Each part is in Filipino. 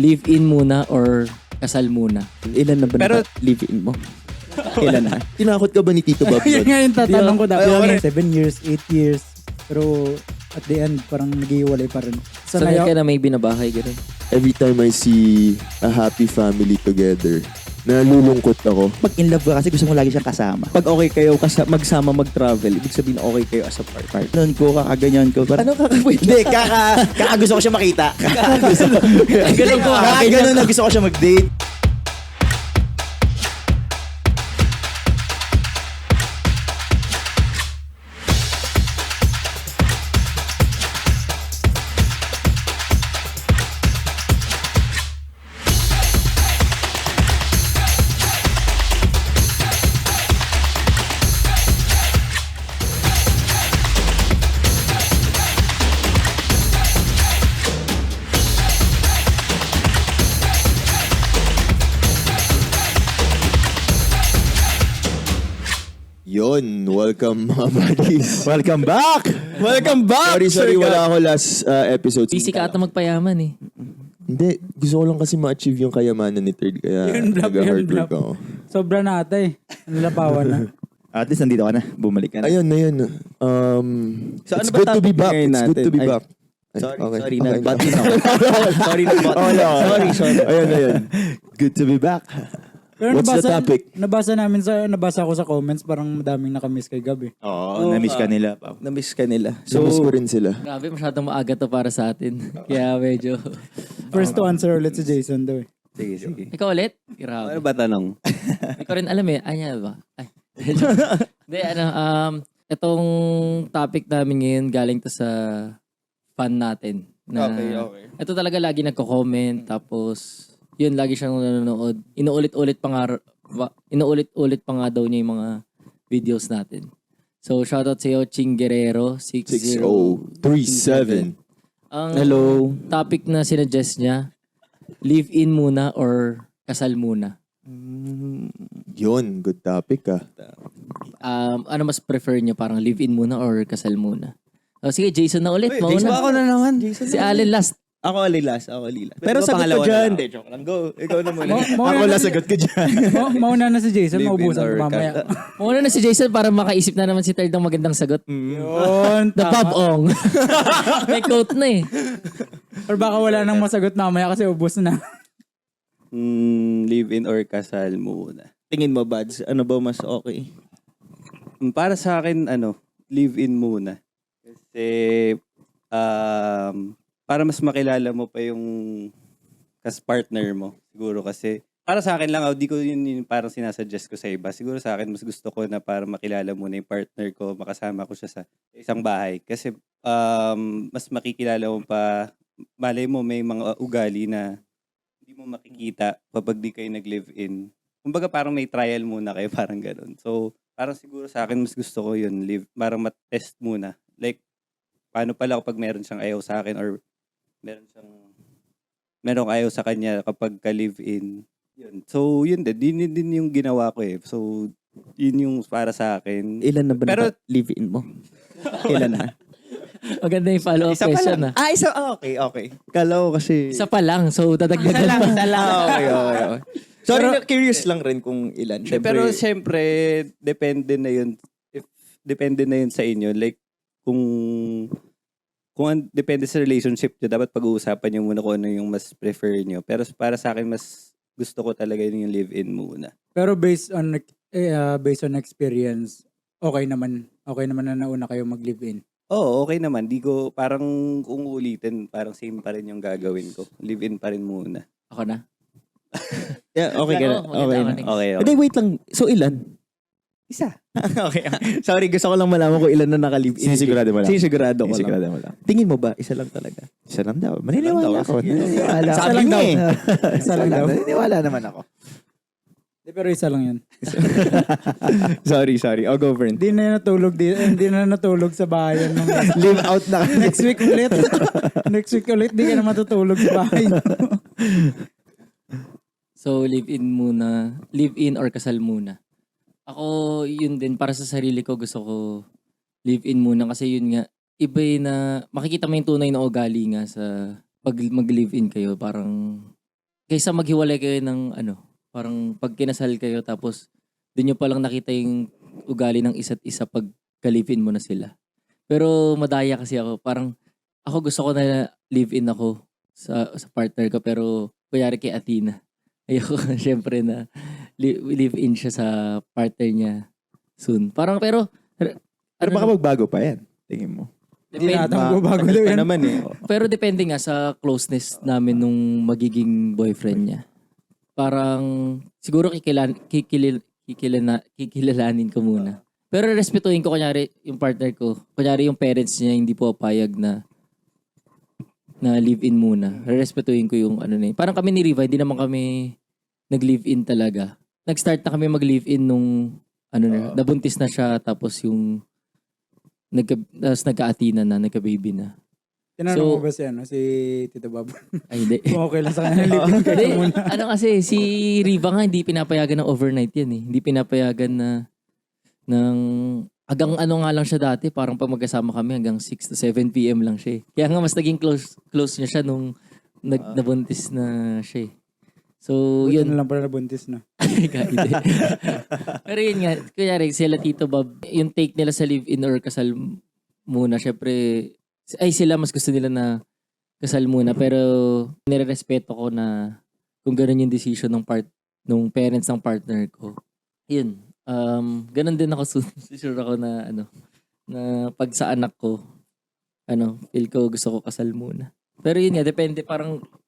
live-in muna or kasal muna? Ilan na ba Pero- live-in mo? Ilan na? Tinakot ka ba ni Tito Bob? Yun nga yung tatanong ko Ay, okay. 7 years, 8 years. Pero at the end, parang nag-iwalay pa rin. Sanay ka na may binabahay, gano'n. Every time I see a happy family together, nalulungkot ako. Pag in love ka kasi gusto mo lagi siyang kasama. Pag okay kayo magsama mag-travel, ibig sabihin okay kayo as a partner. Ganun ko, kakaganyan ko. Ano kakawait? Hindi, gusto ko siya makita. Ganun ko, kakaganyan na gusto ko siya mag-date. Yon, welcome mga buddies. Welcome back! Welcome back! Sorry, wala ako last episode. Busy ka ata magpayaman eh. Hindi, gusto ko lang kasi ma-achieve yung kayamanan ni Third, kaya Yun, bluff, nag-hard yun, work bluff. ako. Sobra na ata eh. Nalapawan na. At least nandito ka na. Bumalik ka na. Ayun na yun. So, It's ano ba good to be topic back. ngayon It's good to be natin? Ay, back. Ay, Sorry na. Okay. Batin ako. Sorry na. Sorry. Ayun. Good to be back. Pero What's the topic? nabasa ko sa comments, parang madaming nakamiss kay Gab eh. Oo, na-miss ka nila. Na-miss ka nila. So, miss ko rin sila. Grabe, masyadong maaga to para sa atin. Kaya medyo... First to answer ulit si Jason daw eh. Sige. Ikaw ulit? Grabe. Ano ba tanong? Hindi ko rin alam eh. Anya ba? Ay. Hindi, itong topic namin ngayon galing to sa fan natin. Na Okay. Ito talaga lagi nagko-comment, tapos yun, lagi siyang nanonood. Inuulit-ulit pa nga daw niya yung mga videos natin. So, shoutout sa iyo, Ching Guerrero, 6037. Ang Hello. topic na sinuggest niya, live-in muna or kasal muna? Yun, good topic ah. Ano mas prefer niyo? Parang live-in muna or kasal muna? Oh, sige, Jason na ulit. Jason, Mauna. ako na naman. Si Allen last. Ako alilas. Pero Pero sagot pangalawa ko dyan. na. Hindi, joke lang. Go. Ikaw na muna. Mauna Ako na lang si- sagot ko dyan. Mauna na si Jason, Live-in maubusan or ko mamaya. Mauna na si Jason para makaisip na naman si Third ng magandang sagot. Yun, The Bob tama. Ong. May quote na eh. Or baka wala nang masagot mamaya kasi ubos na. Live-in or kasal muna. Tingin mo, Buds, ano ba mas okay? Para sa akin, live-in muna. Kasi, para mas makilala mo pa yung partner mo. Siguro kasi, para sa akin lang, di ko yun parang sinasuggest ko sa iba. Siguro sa akin, mas gusto ko na para makilala mo na yung partner ko, makasama ko siya sa isang bahay. Kasi, mas makikilala mo pa, malay mo, may mga ugali na hindi mo makikita kapag di kayo nag-live-in. Kumbaga parang may trial muna kayo, parang ganun. So, parang siguro sa akin, mas gusto ko yun, parang mat-test muna. Like, paano pala kapag meron siyang ayaw sa akin or meron ayaw sa kanya kapag ka-live-in. Yun. So, yun din yung ginawa ko eh. So, yun yung para sa akin. Ilan na ba Pero- live-in mo? Ilan na? Maganda yung follow-up Isa pa question lang. ah. Okay. Kala ko kasi... Isa pa lang, so dadagdagan mo. Okay. Sorry, curious lang rin kung ilan. Pero siyempre, depende na yun. Depende na yun sa inyo. Like, depende sa relationship nyo, dapat pag-uusapan nyo muna kung ano yung mas prefer nyo. Pero para sa akin, mas gusto ko talaga yung live-in muna. Pero based on experience, okay naman na nauna kayo mag-live-in. Oo, okay naman. Di ko, parang kung ulitin, parang same pa rin yung gagawin ko. Live-in pa rin muna. Ako na. Yeah, okay ka na. Oo, Okay na. next. Okay. Hindi, wait lang. So, ilan? Isa. Okay. Sorry, gusto ko lang malaman kung ilan na naka-live-in. Sinisigurado mo lang. Sinisigurado ko lang. Sinisigurado mo lang. Tingin mo ba, isa lang talaga? Isa lang daw. Maniniwala ako. Maniniwala. Isa Sabi lang mo daw. eh. Isa lang daw. Maniniwala naman ako. Pero isa lang yun. Sorry. I'll go for it. Hindi na natulog sa bayan. Live out na. Next week ulit, di ka na matutulog sa bahay. So, live-in or kasal muna? Ako, yun din, para sa sarili ko, gusto ko live-in muna kasi yun nga, iba na makikita mo yung tunay na ugali nga sa pag mag-live-in kayo. Parang kaysa maghiwalay kayo ng parang pag kinasal kayo tapos doon nyo palang nakita yung ugali ng isa't isa pag kalipin mo na sila. Pero madaya kasi ako. Parang ako gusto ko na live-in ako sa partner ko pero kuyari kay Athena. Ayoko syempre na live-in siya sa partner niya soon. Parang pero Pero baka magbago pa yan. Tingin mo. Hindi depende, na bago daw yan. naman eh. pero depende nga sa closeness namin nung magiging boyfriend niya. Parang siguro kikilalanin ko muna. Pero respetuhin ko kunyari yung partner ko. Kunyari yung parents niya hindi po papayag na live-in muna. Respetuhin ko yung Parang kami ni Riva, hindi naman kami nag-live-in talaga. Nag-start na kami mag-live-in nung nabuntis na siya tapos yung nagka-Athena na, nagka-baby na. Tinanong mo ba si Tito Bob? Ay, hindi. Kung okay lang sa kanya, live-in kayo Hindi, muna. kasi si Riva nga hindi pinapayagan ng overnight yan eh. Hindi pinapayagan na hanggang nga lang siya dati, parang pag magkasama kami hanggang 6 to 7 p.m. lang siya eh. Kaya nga mas naging close niya siya nung nabuntis na siya eh. So, Buti yun. na lang pala nabuntis na. Hindi. Pero yun nga, kunyari sila Tito Bob, yung take nila sa live-in or kasal muna, syempre, sila mas gusto nila na kasal muna. Pero nirerespeto ko na kung ganun yung decision ng parents ng partner ko. Yun. Ganun din ako sure ako na na pag sa anak ko, feel ko gusto ko kasal muna. Pero yun nga, depende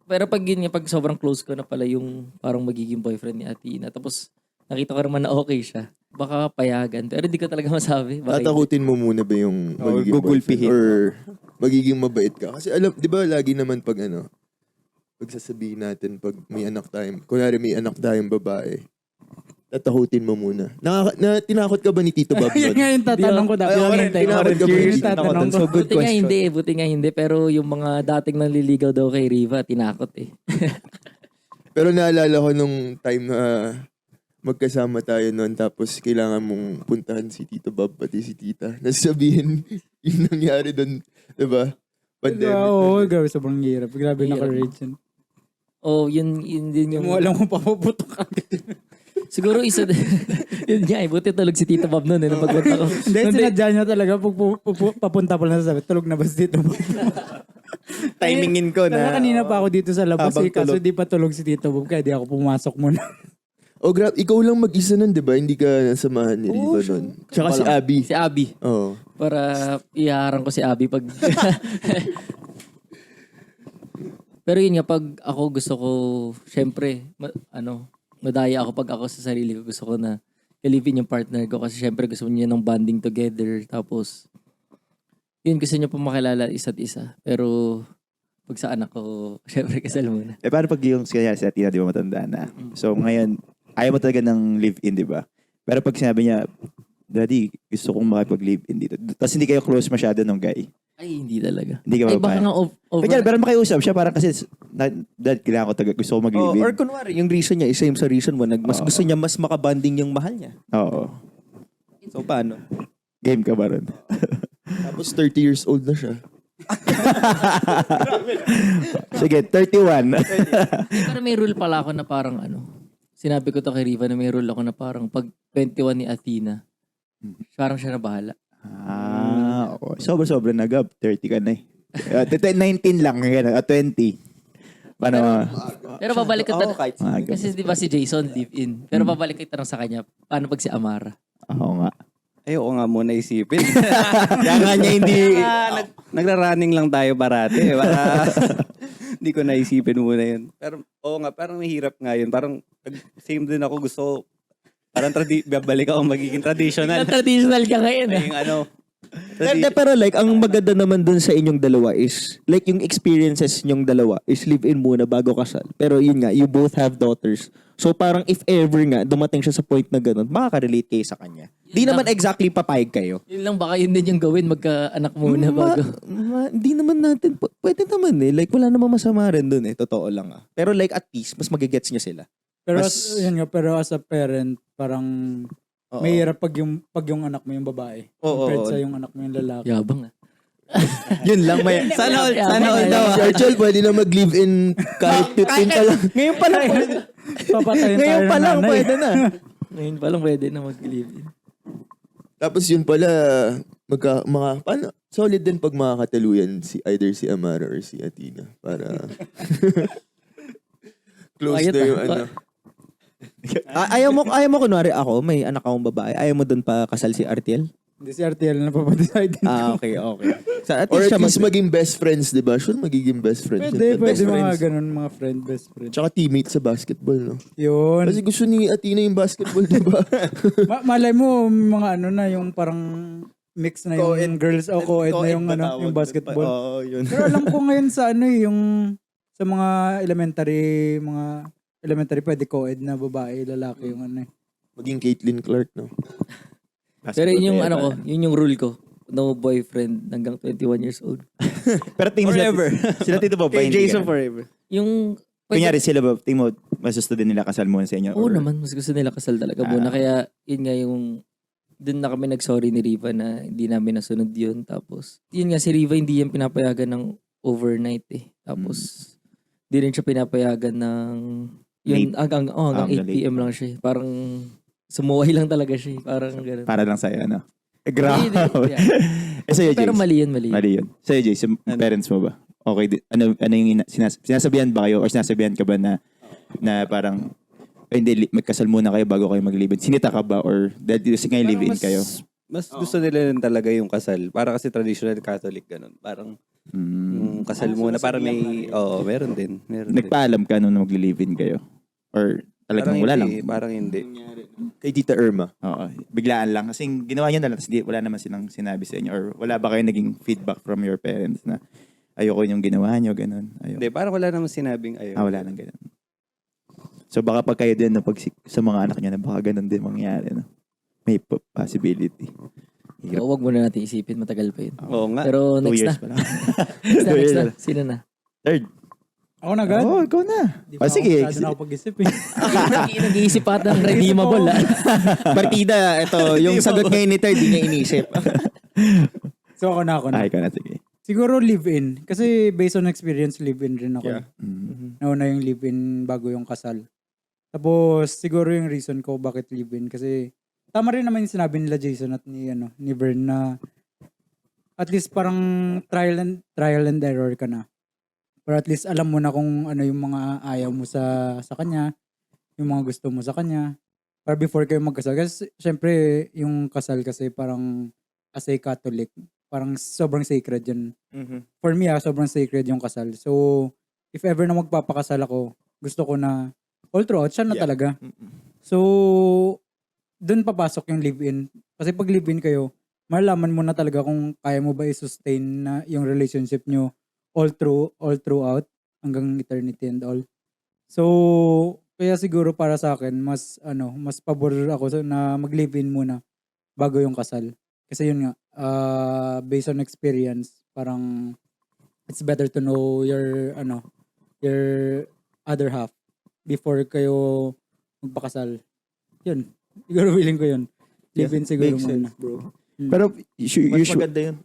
pero pag yun nga, pag sobrang close ko na pala yung parang magiging boyfriend ni Athena, tapos nakita ko naman na okay siya, baka payagan. Pero di ko talaga masabi. Baka Tatakutin mo muna ba yung magiging gugulpihin boyfriend? Or magiging mabait ka? Kasi alam, di ba lagi naman pag pagsasabihin natin pag may anak tayong, kunwari may anak tayong babae, tatakutin mo muna. Tinakot ka ba ni Tito Bob Yun nun? nga yung tatanong ko dapat. Ay, ako rin, tinawad ka ba Curious dito? tatanong ko. So, good buti nga question. buti nga hindi. Pero yung mga dating nanliligaw daw kay Riva, tinakot eh. Pero naalala ko nung time na magkasama tayo noon tapos kailangan mong puntahan si Tito Bob pati si Tita. Nasabihin yung nangyari doon, di ba? Pandemic. Oo, grabe sobrang hirap. Grabe Hirap. naka-rage yun. Oh, yun din Hindi yung... mo alam kung papuputok ka. Siguro isa yun nga eh. Buti tulog si Tito Bob noon eh. Nung pagpunta ko. Hindi, sinadya niya talaga. Papunta pa lang sa sabi, tulog na ba si Tito Bob? Timingin ko Kaya na. kanina pa ako dito sa labas Habang kaso tulog. di pa tulog si Tito Bob kaya di ako pumasok muna. Oh, grab, ikaw lang mag-isa nun, di ba? Hindi ka nasamahan ni Riva nun. Tsaka si Abby. Si Abby. Oo. Para iharang ko si Abby pag... Pero yun nga, pag ako gusto ko, syempre, madaya ako pag ako sa sarili ko. Gusto ko na kalipin yung partner ko kasi syempre gusto niya ng bonding together. Tapos, yun, gusto niya pa makilala isa't isa. Pero, pag sa anak ko, syempre kasal muna. Paano pag yung kanya si Athena, di ba matanda na? So ngayon, ayaw mo talaga ng live-in, di ba? Pero pag sinabi niya, Daddy, gusto kong makipag-live-in dito. Tapos hindi kayo close masyado nung guy. Ay, hindi talaga. Hindi ka Ay, ba baka nga Pero makiusap siya parang kasi, Dad, kailangan ko talaga, gusto ko Oh, mag-live-in. or kunwari, yung reason niya, isa yung sa reason mo, mas gusto niya mas makabanding yung mahal niya. Oo. So, paano? Game ka ba ron? Tapos 30 years old na siya. Sige, 31. Pero may rule pala ako na parang sinabi ko to kay Riva na may rule ako na parang pag 21 ni Athena, parang siya na bahala. Oo. Sobra-sobra na, Gab. 30 ka na eh. 19 lang, 20. Paano? Pero babalik ko Oo, kahit Ah, Gab. kasi di ba si Jason live-in. Pero babalik ko tanong sa kanya, paano pag si Amara? Oo nga. Ayoko nga muna isipin. Kaya nga niya hindi... Nagra-running lang tayo parati. Baka hindi ko naisipin muna yun. Pero oo nga, parang mahirap nga yun. Parang same din ako gusto, parang babalik ako magiging traditional. Traditional ka ngayon Ay, yung Pero like, ang maganda naman dun sa inyong dalawa is, like yung experiences nyong dalawa is live-in muna bago kasal. Pero yun nga, you both have daughters. So parang if ever nga, dumating siya sa point na ganun, makaka-relate kayo sa kanya. Di naman exactly papayag kayo. Yun lang baka yun din yung gawin, magka-anak muna bago. Di naman natin, pwede naman eh. Like wala namang masama rin dun eh, totoo lang ah. Pero like at least, mas magigets niya sila. Pero Mas- yun nga, pero as a parent, parang Oo. mahirap pag yung anak mo yung babae. Oo, Compared oo. sa yung anak mo yung lalaki. Yabang ah. Yun lang, may... Sana all daw. Si Archel pwede na mag-live-in kahit 15 pa lang. Ngayon pa lang pwede. Papatayin tayo Ngayon ng pa lang nanay. pwede na. Ngayon pa lang pwede na mag-live-in. Tapos yun pala, paano? Solid din pag makakataluyan either si Amara or si Athena. Para close Quiet na yung ah. ano. Ayaw mo kunwari ako, may anak akong babae. Ayaw mo doon pa kasal si Artiel? Hindi si RTL na papadecide din. Okay. Sa at Or least at siya least maging best friends, di ba? Sure, magiging best friends. Pwede Best mga friends. ganun, mga friend, best friend. Tsaka teammate sa basketball, no? Yun. Kasi gusto ni Athena yung basketball, di ba? Malay mo, mga ano na, yung parang mix na yung girls o co-ed na yung, yung basketball. Oo, yun. Pero alam ko ngayon sa ano yung sa mga elementary pwede co-ed na babae, lalaki yung ano. Maging Caitlyn Clark, no? Pero yun yung yun yung rule ko. No boyfriend hanggang 21 years old. Pero tingin mo Forever. sila Tito Bob ba Kay hindi Jason ganun? forever. Yung Kunyari sila ba, tingin mo, mas gusto din nila kasal muna sa inyo? Oo or- naman, mas gusto nila kasal talaga muna. Kaya yun nga yung dun na kami nag-sorry ni Riva na hindi namin nasunod yun. Tapos, yun nga si Riva hindi yan pinapayagan ng overnight eh. Tapos, di rin siya pinapayagan ng yun, hanggang 8 p.m. lang siya. Parang sumuway lang talaga siya. Parang gano'n. Para lang sa'yo, ano? Grabe. Hindi, Sa'yo, Pero Jace. mali yun, mali. Mali yun. Sa'yo, Jace, yung parents mo ba? Okay, ano yung sinasabihan ba kayo or sinasabihan ka ba na parang hindi, magkasal muna kayo bago kayo mag-live-in? Sinita ka ba or dahil kasi ngayon live-in kayo? Mas gusto nila rin talaga yung kasal. Para kasi traditional Catholic ganun. Parang kasal muna para may meron din. Nagpaalam ka nung mag-live-in kayo? Or talagang wala lang? Parang hindi. Kay Tita Irma. Oo. Biglaan lang. Kasi ginawa niyo na lang. Tapos wala naman silang sinabi sa inyo. Or wala ba kayo naging feedback from your parents na ayoko yung ginawa niyo, ganun. Ayoko. Hindi, parang wala naman sinabing ayaw. Wala nang ganun. So baka pag kayo din na sa mga anak niyo na baka ganun din mangyari. No? May possibility. So, wag muna natin isipin, matagal pa yun. Oo nga. Pero 2 next years na. pa lang. Next na. Sino na? Third. Ako na agad? Oo, ikaw na. Di pa Sige. ako masyado nakapag-isip eh. Nag-iisip pa ng redeemable ah. Partida, ito, yung sagot ngayon ni Third, di niya inisip. So ako na. Ay, ikaw na. Sige. Siguro live-in. Kasi based on experience, live-in rin ako. Yeah. Nauna yung live-in bago yung kasal. Tapos siguro yung reason ko bakit live-in. Kasi tama rin naman yung sinabi nila Jason at ni Vern na at least parang trial and error ka na. Pero at least alam mo na kung ano yung mga ayaw mo sa kanya, yung mga gusto mo sa kanya. Para before kayo magkasal. Kasi syempre yung kasal kasi parang as a Catholic, parang sobrang sacred yun. For me sobrang sacred yung kasal. So if ever na magpapakasal ako, gusto ko na all throughout siya na talaga. So doon papasok yung live-in. Kasi pag live-in kayo, malalaman mo na talaga kung kaya mo ba i-sustain na yung relationship nyo all throughout hanggang eternity and all. So, kaya siguro para sa akin mas pabor ako na mag-live-in muna bago yung kasal. Kasi yun nga, based on experience, parang it's better to know your other half before kayo magpakasal. Yun. Siguro feeling ko yun. Live-in siguro Makes muna. sense, bro. Pero Mas usually, maganda yun.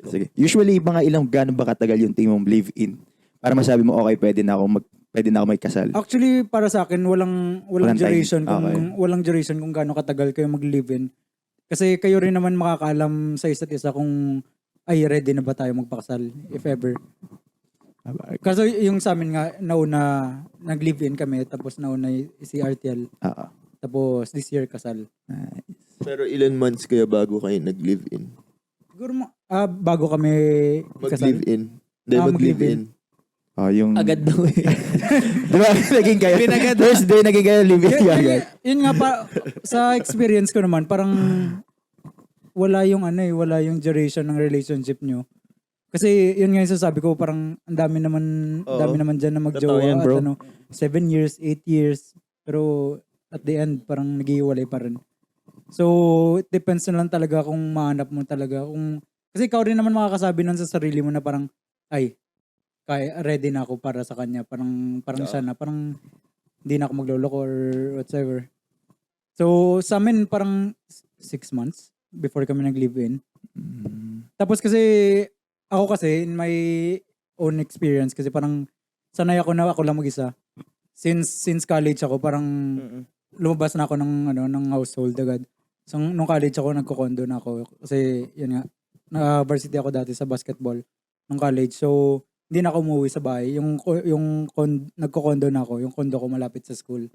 sige. Usually, mga gano'n ba katagal yung tingin mong live-in? Para masabi mo, okay, pwede na ako magkasal. Actually, para sa akin, walang Walang time. duration Okay. walang duration kung gaano katagal kayo mag-live-in. Kasi kayo rin naman makakaalam sa isa't isa kung ay ready na ba tayo magpakasal if ever. Kasi yung sa amin nga nauna nag-live-in kami tapos nauna si RTL tapos this year kasal. Pero ilan months kaya bago kayo nag-live-in? Siguro bago kami kasal. Mag-live-in. Hindi, Mag-live-in. mag-live-in. Yung... Agad daw eh. Di ba? Naging kayo. First day, naging kayo live-in. Yun nga pa sa experience ko naman parang wala yung duration ng relationship nyo. Kasi yun nga yung sasabi ko parang ang dami naman diyan na magjowa Totoo yan, bro. at 7 years, 8 years pero at the end parang naghihiwalay pa rin. So it depends na lang talaga kung mahanap mo talaga kasi ikaw rin naman makakasabi nun sa sarili mo na parang ay kaya ready na ako para sa kanya. Parang siya na. Parang hindi na ako magloloko or whatsoever. So, sa amin, parang 6 months before kami nag-live-in. Tapos kasi, ako kasi in my own experience kasi parang sanay ako na ako lang mag-isa. Since college ako parang lumabas na ako ng household agad. So nung college ako nagko-condo na ako kasi yun nga na-varsity ako dati sa basketball nung college. So hindi na ako umuwi sa bahay. Nagko-condo na ako. Yung condo ko malapit sa school.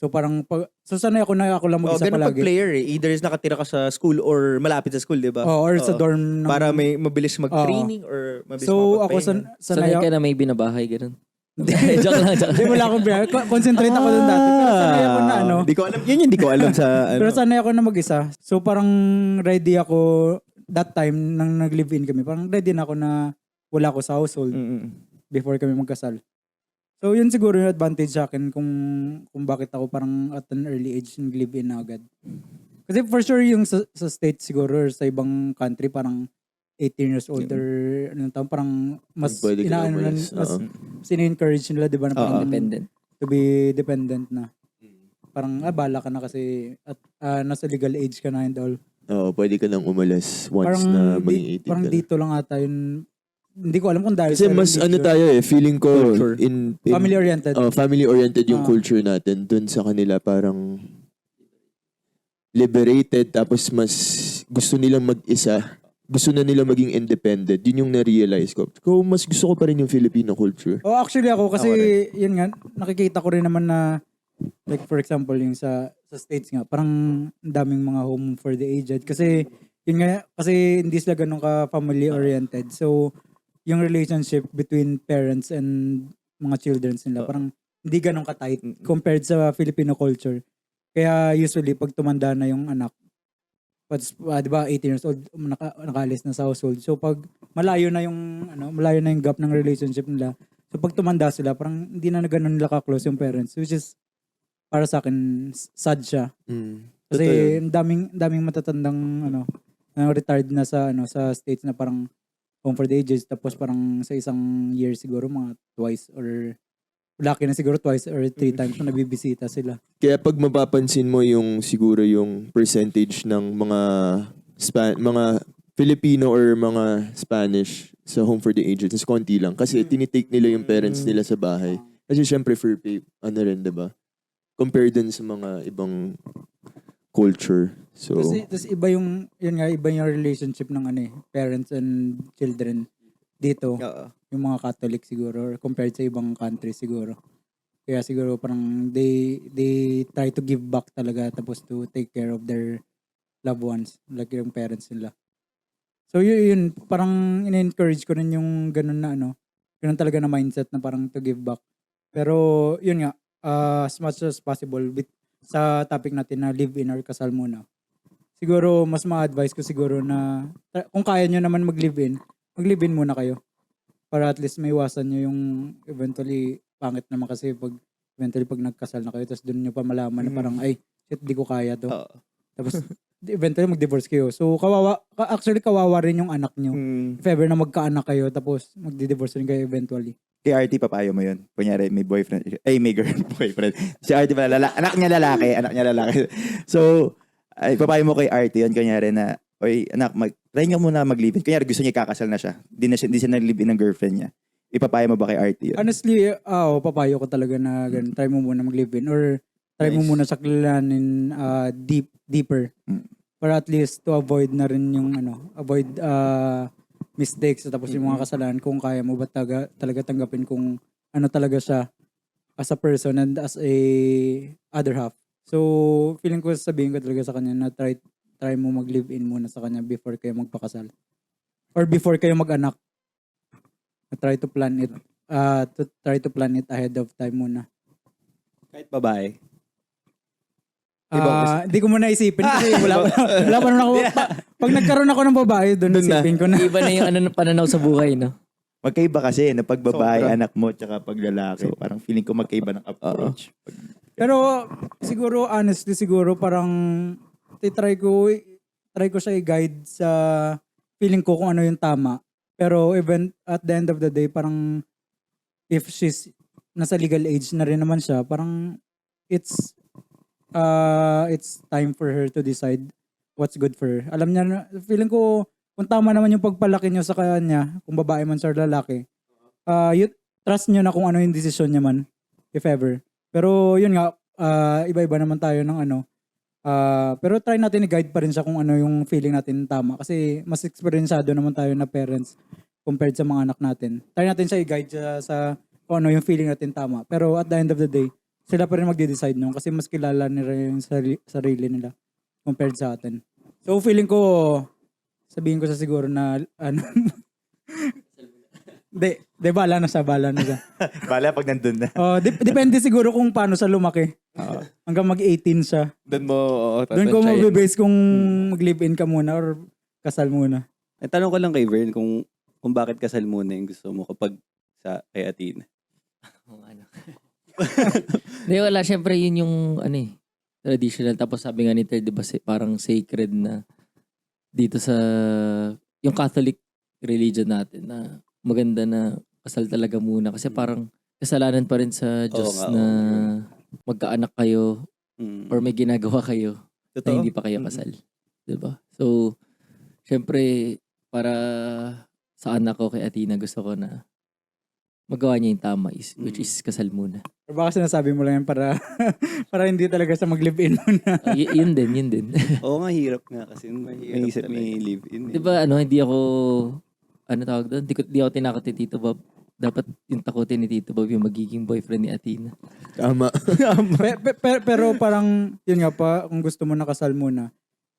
So parang sanay ako na ako lang Oh, mag-isa ganun pag palagi. player eh. Either is nakatira ka sa school or malapit sa school, di ba? Or sa Oo. dorm. Para may mabilis mag-training or mabilis So ako makapagpahinga. sanay Sanay ako. ka na may binabahay, ganun. Joke lang, joke Hindi, lang. wala akong biyahe. Concentrate ako dun dati. Pero sanay ako na Di ko alam. Yun yung di ko alam sa ano. Pero sanay ako na mag-isa. So parang ready ako that time nang nag-live-in kami. Parang ready na ako na wala ako sa household before kami magkasal. So yun siguro yung advantage sa akin kung bakit ako parang at an early age nag-live-in na agad. Kasi for sure yung sa States siguro or sa ibang country parang 18 years old or anong taon, parang mas Pwede ka inaano na, umalis, mas oo. sine-encourage nila, di ba, na parang Independent. to be dependent na. Parang, bala ka na kasi at nasa legal age ka na and all. Oo, pwede ka nang umalis once Parang, na maging 18 parang ka na. dito lang ata yun. Hindi ko alam kung dahil Kasi mas ano tayo feeling ko Culture. in family-oriented. family-oriented yung Ah. culture natin. Dun sa kanila parang liberated tapos mas gusto nilang mag-isa. Gusto na nila maging independent. Yun yung na-realize ko. Ko mas gusto ko pa rin yung Filipino culture. Oh, actually ako kasi Ako yun nga nakikita ko rin naman na like for example yung sa States nga parang ang daming mga home for the aged kasi yun nga kasi hindi sila ganun ka family oriented. So yung relationship between parents and mga children nila parang hindi ganun ka tight compared sa Filipino culture. Kaya usually pag tumanda na yung anak di ba 18 years old nakaalis na sa household. So pag malayo na yung gap ng relationship nila. So pag tumanda sila parang hindi na ganun nila ka-close yung parents, which is para sa akin sad siya. Kasi Totoo yun. daming matatandang retired na sa States na parang home for the ages tapos parang sa isang year siguro mga twice or lucky na siguro twice or 3 times na nabibisita sila. Kaya pag mapapansin mo yung siguro yung percentage ng mga Filipino or mga Spanish sa home for the aged is konti lang kasi tinitake nila yung parents nila sa bahay. Kasi syempre for pay, rin, 'di ba? Compared dun sa mga ibang culture. So Tapos iba yung relationship ng parents and children dito. Oo. Yung mga Catholic siguro or compared sa ibang countries siguro. Kaya siguro parang they try to give back talaga tapos to take care of their loved ones like yung parents nila. So yun parang in-encourage ko rin yung ganun na ganun talaga na mindset na parang to give back. Pero yun nga as much as possible sa topic natin na live in or kasal muna. Siguro mas ma-advise ko siguro na kung kaya nyo naman mag-live in muna kayo. Para at least may iwasan nyo yung eventually pangit naman kasi pag nagkasal na kayo tapos doon nyo pa malaman na parang ay shit di ko kaya to. Oo. Tapos eventually mag-divorce kayo. So kawawa rin yung anak nyo. If ever na magkaanak kayo tapos magdi-divorce rin kayo eventually. Kay RT, papayo mo yun. Kunyari, may boyfriend. May boyfriend. Si RT pala, anak niya lalaki. So, papayo mo kay RT yun. Kunyari na, oy, anak, try nyo muna mag-live-in. Kunyari, gusto niya kakasal na siya. Di siya nag-live-in ng girlfriend niya. Ipapayo mo ba kay RT yun? Honestly, papayo ko talaga na ganun. Try mo muna mag-live-in or try mo Nice. muna saklanin deeper. Para at least to avoid na rin yung mistakes tapos yung mga kasalanan kung kaya mo ba talaga tanggapin kung ano talaga siya as a person and as a other half. So, feeling ko sabihin ko talaga sa kanya na try mo mag-live-in muna sa kanya before kayo magpakasal. Or before kayo mag-anak. Try to plan it ahead of time muna. Kahit babae. Hindi ko muna isipin kasi wala pa naman ako. Pag nagkaroon ako ng babae, doon isipin ko na. Iba na yung pananaw sa buhay, no? Magkaiba kasi na pag babae, Sobra. anak mo, tsaka pag lalaki. Parang feeling ko magkaiba ng approach. Pero siguro, honestly, parang try ko siya i-guide sa feeling ko kung ano yung tama. Pero even at the end of the day, parang if she's nasa legal age na rin naman siya, parang it's time for her to decide what's good for her. Alam niya na, feeling ko kung tama naman yung pagpalaki nyo sa kanya, kung babae man sa lalaki, trust nyo na kung ano yung desisyon niya man, if ever. Pero yun nga, iba-iba naman tayo ng ano. Pero try natin i-guide pa rin siya kung ano yung feeling natin tama. Kasi mas experienceado naman tayo na parents compared sa mga anak natin. Try natin siya i-guide siya sa kung ano yung feeling natin tama. Pero at the end of the day, sila pa rin magde-decide nun kasi mas kilala nila yung sarili nila compared sa atin. So feeling ko, sabihin ko sa siguro na ano, bala na siya. Bala pag nandun na. Depende siguro kung paano siya lumaki. Hanggang mag-18 siya. Doon mo, Doon ko mabe-base kung mag-live-in ka muna or kasal muna. Tanong ko lang kay Vern kung bakit kasal muna yung gusto mo kapag kay Athena. Kung ano. Hindi, wala. Siyempre, yun yung traditional. Tapos sabi nga ni Ted, di ba, parang sacred na dito sa yung Catholic religion natin na maganda na kasal talaga muna. Kasi parang kasalanan pa rin sa Diyos na magkaanak kayo or may ginagawa kayo na hindi pa kayo kasal. Diba? So, syempre, para sa anak ko kay Athena, gusto ko na magawa niya yung tama, which is kasal muna. Or baka sinasabi mo lang yan para hindi talaga sa mag-live-in muna. Yun din. Oo nga, hirap nga kasi maisip may live-in. Diba, hindi ako, tawag doon? Di ako tinakot ni Tito Bob. Dapat yung takutin ni Tito Bob yung magiging boyfriend ni Athena. Tama. Pero parang, yun nga pa, kung gusto mo nakasal muna,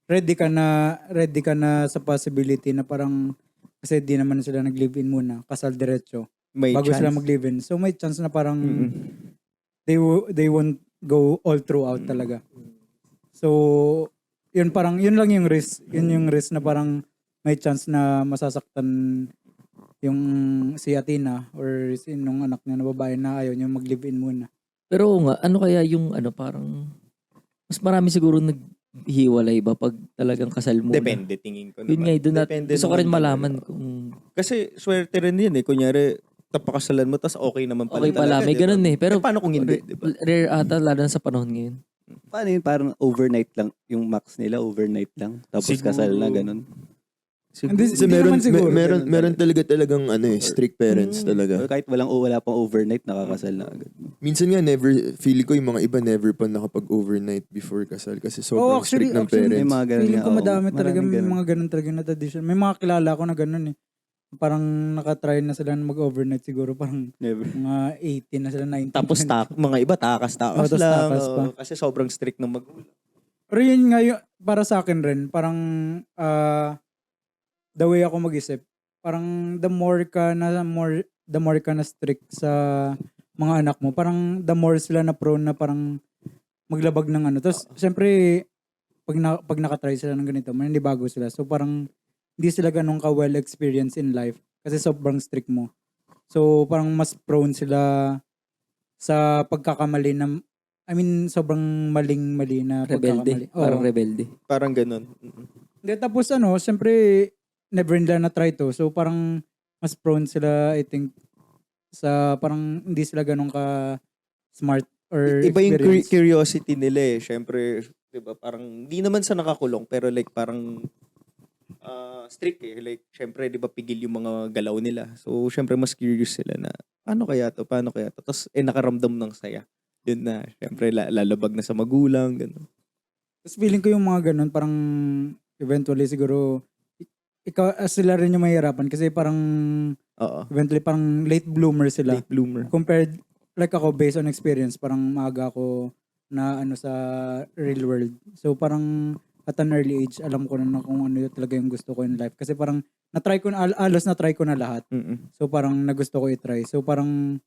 ready ka na sa possibility na parang, kasi di naman sila nag-live-in muna, kasal diretso. may Bago chance. sila mag-live-in. So may chance na parang they won't go all throughout talaga. So, yun lang yung risk. Yun yung risk na parang may chance na masasaktan yung si Athena or nung anak niya na babae na ayaw niya mag-live-in muna. Pero nga, ano kaya yung parang mas marami siguro naghiwalay ba pag talagang kasal muna? Depende, tingin ko Yun naman. nga, Depende gusto ko rin naman malaman talaga. kung Kasi swerte rin yun eh. Kunyari, tapakasalan mo, tas okay naman pala okay pala. talaga, May diba? ganun eh. Pero paano kung hindi, di ba? rare ata, lalo na sa panahon ngayon. Paano yun? Parang overnight lang. Yung max nila, overnight lang. Tapos Siguro. kasal na, ganun. Hindi Kasi meron, naman siguro. meron talagang strict parents talaga. Or kahit wala pang overnight, nakakasal na agad. Minsan nga feeling ko yung mga iba never pa nakapag-overnight before kasal kasi sobrang actually- strict ng actually, May parents. mga ganun Feeling nga, ko oo. madami talaga Maraming may ganun. mga ganun talaga na tradition. May mga kilala ko na ganun eh. Parang nakatry na sila na mag-overnight siguro parang Never. mga 18 na sila, 19. Tapos mga iba takas-takas Oh, tas lang. takas pa. Kasi sobrang strict ng magulang. Pero yun nga yung, para sa akin rin, parang the way ako mag-isip, parang the more ka na strict sa mga anak mo, parang the more sila na prone na parang maglabag ng ano. Tapos syempre pag nakatry sila ng ganito, may hindi bago sila. So parang hindi sila ganun ka well experienced in life kasi sobrang strict mo. So parang mas prone sila sa pagkakamali na sobrang maling-mali na Rebelde. pagkakamali. Oo. Parang rebelde. Parang ganun. Hindi, tapos syempre, never nila na-try to. So, parang mas prone sila, I think, sa parang hindi sila ganun ka smart or Iba yung experience. curiosity nila eh. Siyempre, di ba, parang, di naman sa nakakulong, pero like parang strict eh. Like, siyempre, di ba, pigil yung mga galaw nila. So, siyempre, mas curious sila na, paano kaya to? Tapos, nakaramdam ng saya. Yun na, siyempre, lalabag na sa magulang, gano'n. Tapos feeling ko yung mga ganun, parang eventually siguro, sila rin yung mahirapan kasi parang Oo. eventually parang late bloomer sila. Late bloomer. Compared, like ako, based on experience, parang maaga ako na sa real world. So parang at an early age, alam ko na kung ano talaga yung gusto ko in life. Kasi parang alos na-try ko na lahat. Mm-mm. So parang nagusto ko i-try. So parang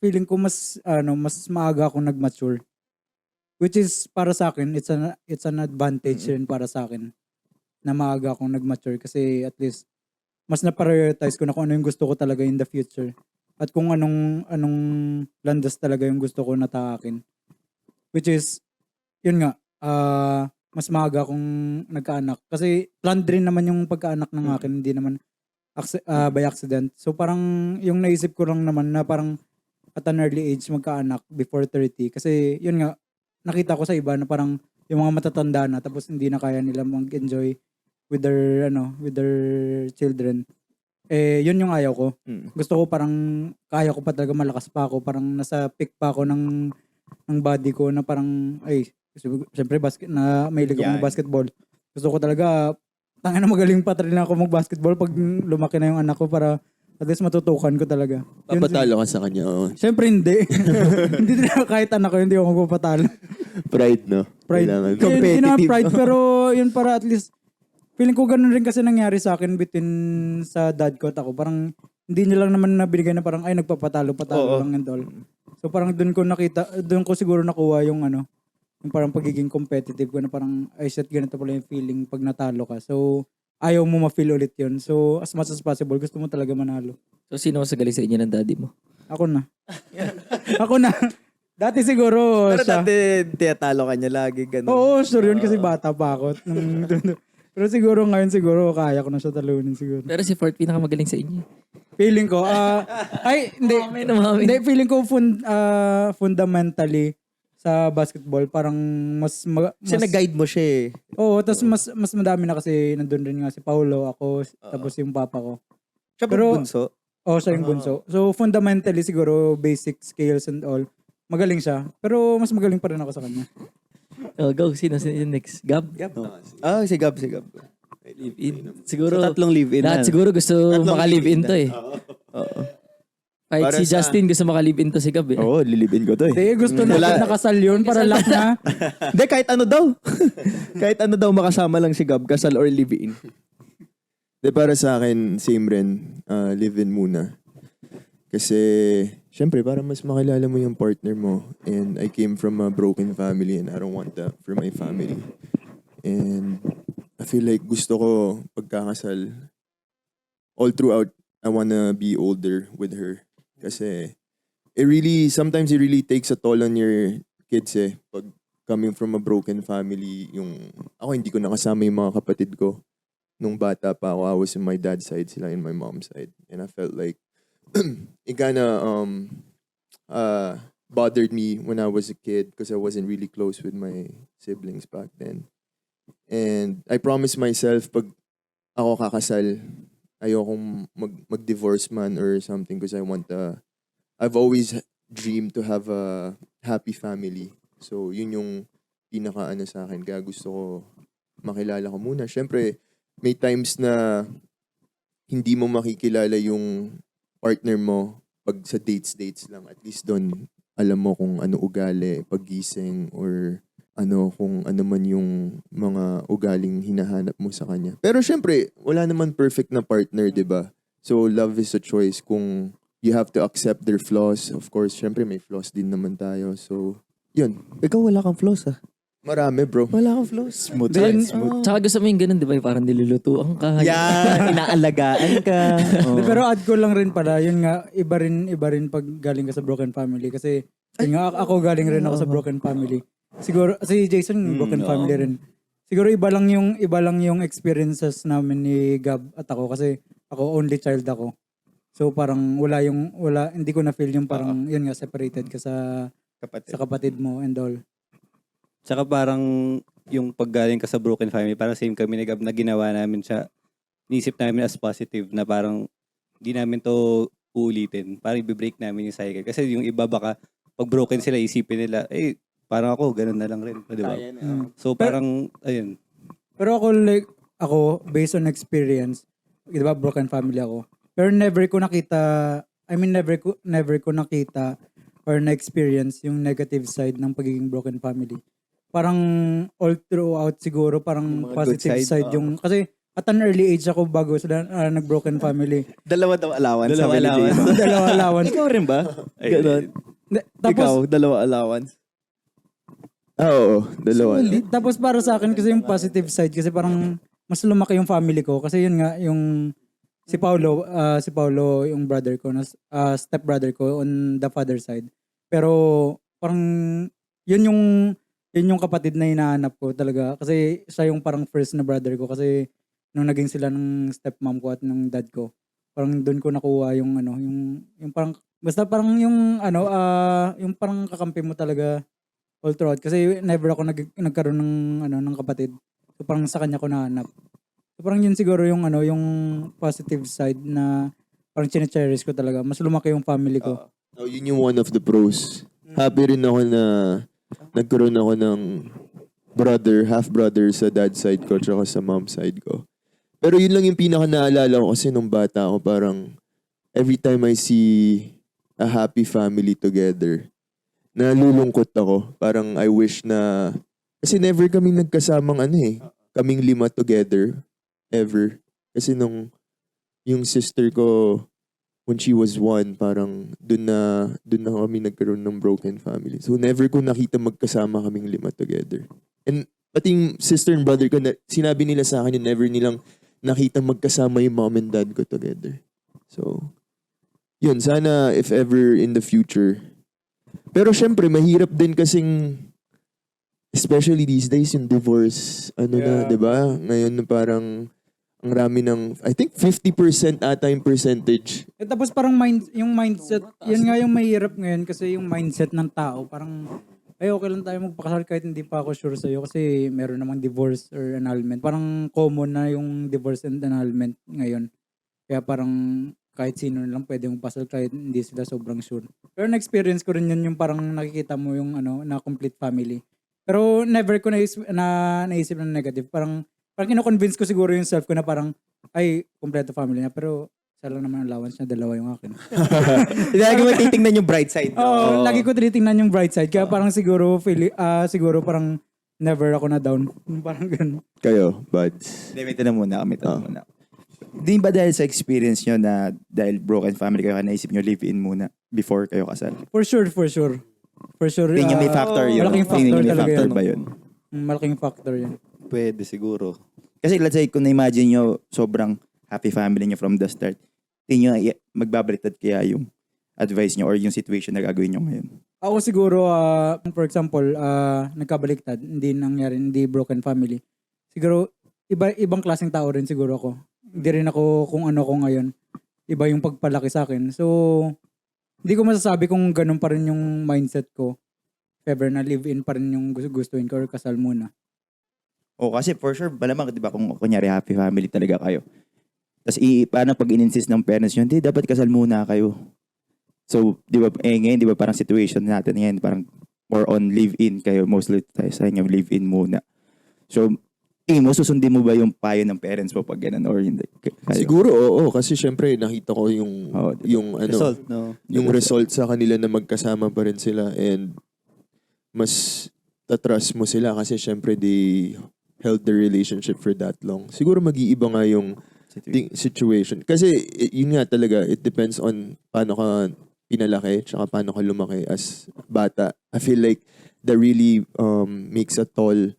feeling ko mas maaga akong nag-mature. Which is para sa akin, it's an advantage rin para sa akin na maaga akong nag-mature kasi at least mas na-prioritize ko na kung ano yung gusto ko talaga in the future. At kung anong landas talaga yung gusto ko na taakin. Which is, yun nga, mas maaga akong nagkaanak. Kasi planned rin naman yung pagkaanak ng akin, hindi naman by accident. So parang yung naisip ko lang naman na parang at an early age magkaanak before 30. Kasi yun nga, nakita ko sa iba na parang yung mga matatanda na tapos hindi na kaya nila mag-enjoy with their children. Yun yung ayaw ko. Gusto ko parang kaya ko pa talaga, malakas pa ako, parang nasa peak pa ako ng body ko na parang siyempre na mahilig ako ng basketball. Gusto ko talaga tangina magaling pa rin ako mag-basketball pag lumaki na yung anak ko para at least matutukan ko talaga. Papatalo ka sa kanya. Oh. Siyempre hindi. Hindi na kahit anak ko, hindi ako papatalo. Pride, no? Pride. Kailangan. Hindi naman pride, pero yun para at least, feeling ko ganun rin kasi nangyari sa akin between sa dad ko at ako. Parang hindi niya lang naman nabigay na parang nagpapatalo lang and all. So parang doon ko siguro nakuha yung yung parang pagiging competitive ko na parang shit, ganito pala yung feeling pag natalo ka. So ayaw mo ma-feel ulit yun. So as much as possible, gusto mo talaga manalo. So, sino mas galing sa inyo ng daddy mo? Ako na. Ako na. Dati siguro Pero siya. dati, tiyatalo ka niya lagi, ganun. Oo, sure yun kasi bata pa ako. Pero siguro ngayon kaya ko na siya talunin siguro. Pero si Fort pinakamagaling sa inyo. Feeling ko, hindi. Hindi, feeling ko fundamentally sa basketball, parang Kasi nag-guide mo siya eh. Oo, tapos mas madami na kasi nandun rin nga si Paulo, ako, tapos yung papa ko. Siya Pero- bunso. Oo, siya yung bunso. So, fundamentally siguro, basic skills and all, magaling siya. Pero mas magaling pa rin ako sa kanya. Oh, go. Sino next? Gab? Si Gab. Live-in. Siguro, So, tatlong live-in lahat na. siguro gusto Tatlong maka-live-in live-in to eh. Oo. Kahit Para si sa- Justin gusto maka-live-in to si Gab eh. Oo, lilibin ko to eh. Hindi, gusto na nakasal yun para lock na. Hindi, kahit ano daw. Kahit ano daw makasama lang si Gab, kasal or live-in. De, para sa akin, same rin. Live-in muna. Kasi, syempre, para mas makilala mo yung partner mo. And I came from a broken family and I don't want that for my family. And I feel like gusto ko pagkakasal, all throughout, I wanna be older with her. Kasi, sometimes it really takes a toll on your kids eh. Pag coming from a broken family, ako hindi ko nakasama yung mga kapatid ko. Nung bata pa ako, I was in my dad's side, sila in my mom's side. And I felt like, it kinda bothered me when I was a kid because I wasn't really close with my siblings back then. And I promised myself, pag ako kakasal, ayokong mag-divorce man or something because I've always dreamed to have a happy family. So, yun yung pinaka-ano sa akin. Kaya gusto ko makilala ko muna. Syempre, may times na hindi mo makikilala yung partner mo pag sa dates lang. At least doon, alam mo kung ano ugali, paggising, or kung ano man yung mga ugaling hinahanap mo sa kanya. Pero syempre, wala naman perfect na partner, di ba? So, love is a choice. Kung you have to accept their flaws, of course, syempre may flaws din naman tayo. So, yun. Ikaw wala kang flaws ah. Marami, bro. Wala kang flaws. Smooth. Tsaka gusto mo yung ganun, di ba? Yung parang nilulutuan ka. Yan, inaalagaan ka. Pero add ko lang rin pala, yun nga, iba rin pag galing ka sa broken family. Kasi, yun nga, ako galing rin ako sa broken family. Siguro, si Jason, broken family rin. Siguro iba lang yung experiences namin ni Gab at ako. Kasi, ako, only child ako. So, parang hindi ko na-feel yung parang, yun nga, separated ka sa kapatid mo and all. Tsaka parang yung paggaling ka sa broken family, parang same kami ni Gab na ginawa namin siya. Inisip namin as positive na parang di namin to uulitin. Parang i-break namin yung cycle. Kasi yung iba baka pag broken sila, isipin nila, parang ako, ganun na lang rin. Di ba? So parang, ayun. Pero ako, based on experience, di ba, broken family ako. Pero never ko nakita or na-experience yung negative side ng pagiging broken family. Parang all throughout siguro, parang positive side yung, kasi at an early age ako bago sila nag-broken family. Dalawa daw allowance. Dalawa sabi ni allowance. Jason. Dalawa allowance. Ikaw rin ba? Ganon. Ikaw, Tapos, dalawa allowance. Oo, dalawa. tapos para sa akin kasi yung positive side, kasi parang mas lumaki yung family ko. Kasi yun nga, yung si Paulo yung brother ko, step brother ko on the father side. Pero parang yun yung kapatid na hinahanap ko talaga. Kasi siya yung parang first na brother ko. Kasi nung naging sila ng stepmom ko at ng dad ko, parang doon ko nakuha yung yung parang, basta parang yung parang kakampi mo talaga all throughout. Kasi never ako nagkaroon ng kapatid. So parang sa kanya ko nahanap. So So parang yun siguro yung ano, yung positive side na parang chine-cherish ko talaga. Mas lumaki yung family ko. Oh, yun yung one of the pros. Happy rin ako na nagkaroon ako ng half-brother sa dad side ko tsaka sa mom side ko. Pero yun lang yung pinaka naalala ko kasi nung bata ako, parang every time I see a happy family together, nalulungkot ako. Parang I wish na, kasi never kaming nagkasamang kaming 5 together, ever. Kasi nung yung sister ko, when she was 1, parang dun na kami nagkaroon ng broken family. So never ko nakita magkasama kaming 5 together. And pati yung sister and brother ko, sinabi nila sa akin, never nilang nakita magkasama yung mom and dad ko together. So, yun, sana if ever in the future. Pero syempre, mahirap din kasing, especially these days, yung divorce, na, di ba? Ngayon parang, ang rami ng, I think 50% ata yung percentage. Eh, tapos parang yung mindset, yun nga yung mahirap ngayon kasi yung mindset ng tao, parang, ay okay lang tayo magpakasal kahit hindi pa ako sure sa'yo kasi meron namang divorce or annulment. Parang common na yung divorce and annulment ngayon. Kaya parang kahit sino lang pwede magpasal kahit hindi sila sobrang sure. Pero na-experience ko rin yun yung parang nakikita mo yung na complete family. Pero never ko naisip na negative. Parang kino-convince ko siguro yung self ko na parang, ay, kompleto family na. Pero isa lang naman allowance niya, 2 yung akin. Lagi mo titingnan yung bright side. Oo, lagi ko tinitingnan yung bright side. Kaya parang siguro parang never ako na down. Parang ganun. Kayo, buds. Hindi, may tanong muna. Di ba dahil sa experience nyo na dahil broken family kayo, naisip nyo live-in muna before kayo kasal? For sure. For sure. Tingin nyo may factor yun? Malaking Tingin nyo factor may talaga factor yun. ba yun? Malaking factor yun. Pwede siguro. Kasi let's say, kung na-imagine nyo sobrang happy family nyo from the start, tingin nyo magbabaliktad kaya yung advice nyo or yung situation na gagawin nyo ngayon? Ako siguro, for example, nagkabaliktad, hindi broken family. Siguro, ibang klaseng tao rin siguro ako. Hindi rin ako kung ano ko ngayon. Iba yung pagpalaki sa akin. So, hindi ko masasabi kung ganun pa rin yung mindset ko. If ever na live-in pa rin yung gustuin ko or kasal muna. O kasi for sure, malamang, di ba, kung kunyari happy family talaga kayo. Tapos paano pag in-insist ng parents nyo, hindi, dapat kasal muna kayo. So, di ba, ngayon, di ba, parang situation natin ngayon, parang more on live-in kayo. Mostly tayo sa inyo, live-in muna. So, susundin mo ba yung payo ng parents mo pag ganun or hindi? Kayo? Siguro, oo. Kasi syempre, nakita ko yung, Result, no? yung result sa kanila na magkasama pa rin sila and mas tatrust mo sila kasi syempre they held the relationship for that long. Siguro mag-iiba nga yung situation. Kasi yun nga talaga, it depends on paano ka pinalaki tsaka paano ka lumaki as bata. I feel like that really makes a toll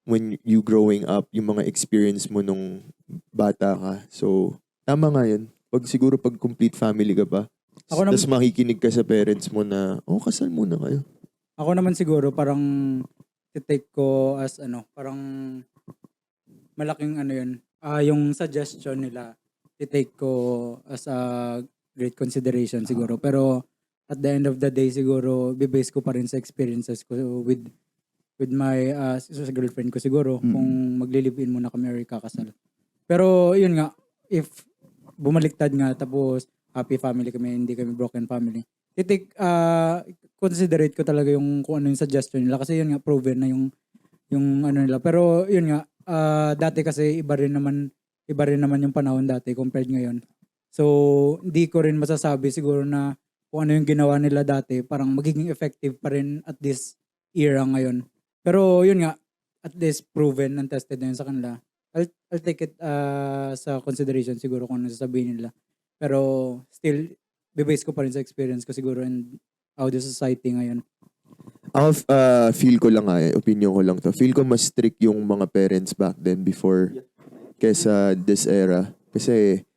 when you growing up, yung mga experience mo nung bata ka. So, tama nga yun. Siguro pag complete family ka pa, tapos makikinig ka sa parents mo na, kasal muna kayo. Ako naman siguro parang take ko as parang malaking yun. Yung suggestion nila, take ko as a great consideration siguro. Pero at the end of the day siguro, bibase ko pa rin sa experiences ko with my sa girlfriend ko siguro kung magli-live-in muna kami or kakasal. Pero yun nga, if bumaliktad nga tapos happy family kami, hindi kami broken family, considerate ko talaga yung kung ano yung suggestion nila kasi yun nga proven na yung nila. Pero yun nga, dati kasi iba rin naman yung panahon dati compared ngayon. So hindi ko rin masasabi siguro na kung ano yung ginawa nila dati parang magiging effective pa rin at this era ngayon. Pero yun nga, at least proven and tested na yun sa kanila. I'll take it sa consideration siguro kung ano sasabihin nila. Pero still, bibase ko pa rin sa experience ko siguro and how the society ngayon. Ako, feel ko lang opinion ko lang to. Feel ko mas strict yung mga parents back then before kesa this era. Kasi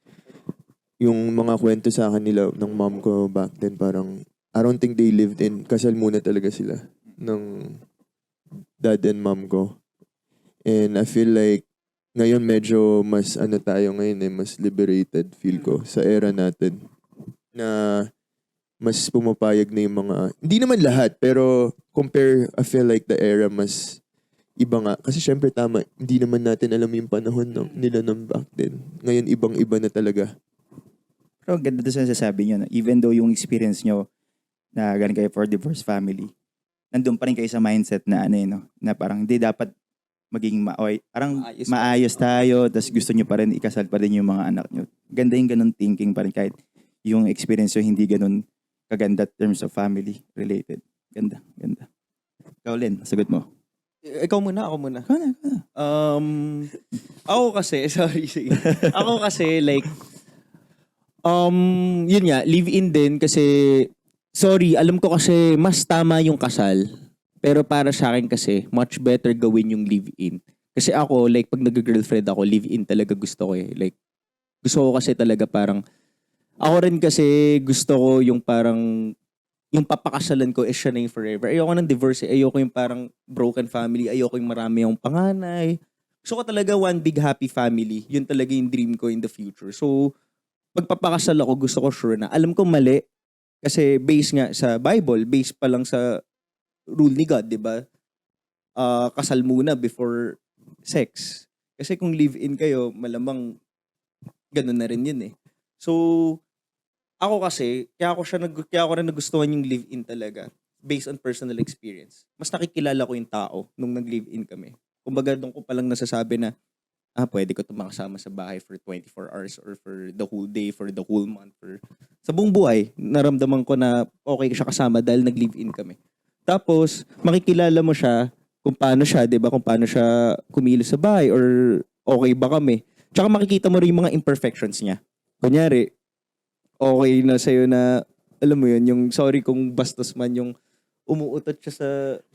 yung mga kwento sa akin nila ng mom ko back then parang I don't think they lived in, kasal muna talaga sila ng dad and mom ko. And I feel like ngayon medyo mas tayo ngayon mas liberated feel ko sa era natin na mas pumapayag na yung mga, hindi naman lahat pero compare, I feel like the era mas iba nga. Kasi syempre tama, hindi naman natin alam yung panahon nila ng back then. Ngayon, ibang-iba na talaga. Pero ganda doon sa nasasabi nyo, no? Even though yung experience nyo na galing kayo for divorced family, nandun pa rin kayo sa mindset na ano no? Na parang hindi dapat maging parang maayos tayo, tapos gusto nyo pa rin ikasal pa rin yung mga anak nyo. Ganda yung ganun thinking pa rin kahit yung experience nyo hindi ganun kaganda terms of family related. Ganda. Ikaw, Len, sagot mo. Ikaw muna, ako muna. Ikaw na. Ako kasi, sorry, sige. Ako kasi, like, yun nga, live-in din kasi, sorry, alam ko kasi mas tama yung kasal. Pero para sa akin kasi, much better gawin yung live-in. Kasi ako, like, pag nag-girlfriend ako, live-in talaga gusto ko eh. Like, gusto ko kasi talaga parang, ako rin kasi gusto ko yung parang, yung papakasalan ko is siya na yung forever. Ayoko ng divorce eh. Ayoko yung parang broken family. Ayoko yung marami yung panganay. Gusto ko talaga one big happy family. Yun talaga yung dream ko in the future. So, pagpapakasal ako, gusto ko sure na. Alam ko mali. Kasi based nga sa Bible, based pa lang sa rule ni God, di ba? Kasal muna before sex. Kasi kung live-in kayo, malamang ganun na rin yun eh. So, ako kasi, kaya ko rin nagustuhan yung live-in talaga based on personal experience. Mas nakikilala ko yung tao nung nag-live-in kami. Kumbaga, doon ko palang nasasabi na, pwede ko ito makasama sa bahay for 24 hours or for the whole day, for the whole month. Sa buong buhay, naramdaman ko na okay siya kasama dahil nag-live-in kami. Tapos, makikilala mo siya kung paano siya, di ba? Kung paano siya kumilos sa bahay or okay ba kami. Tsaka makikita mo rin yung mga imperfections niya. Kunyari, okay na sa'yo na, alam mo yun, yung sorry kung bastos man yung umuutot siya sa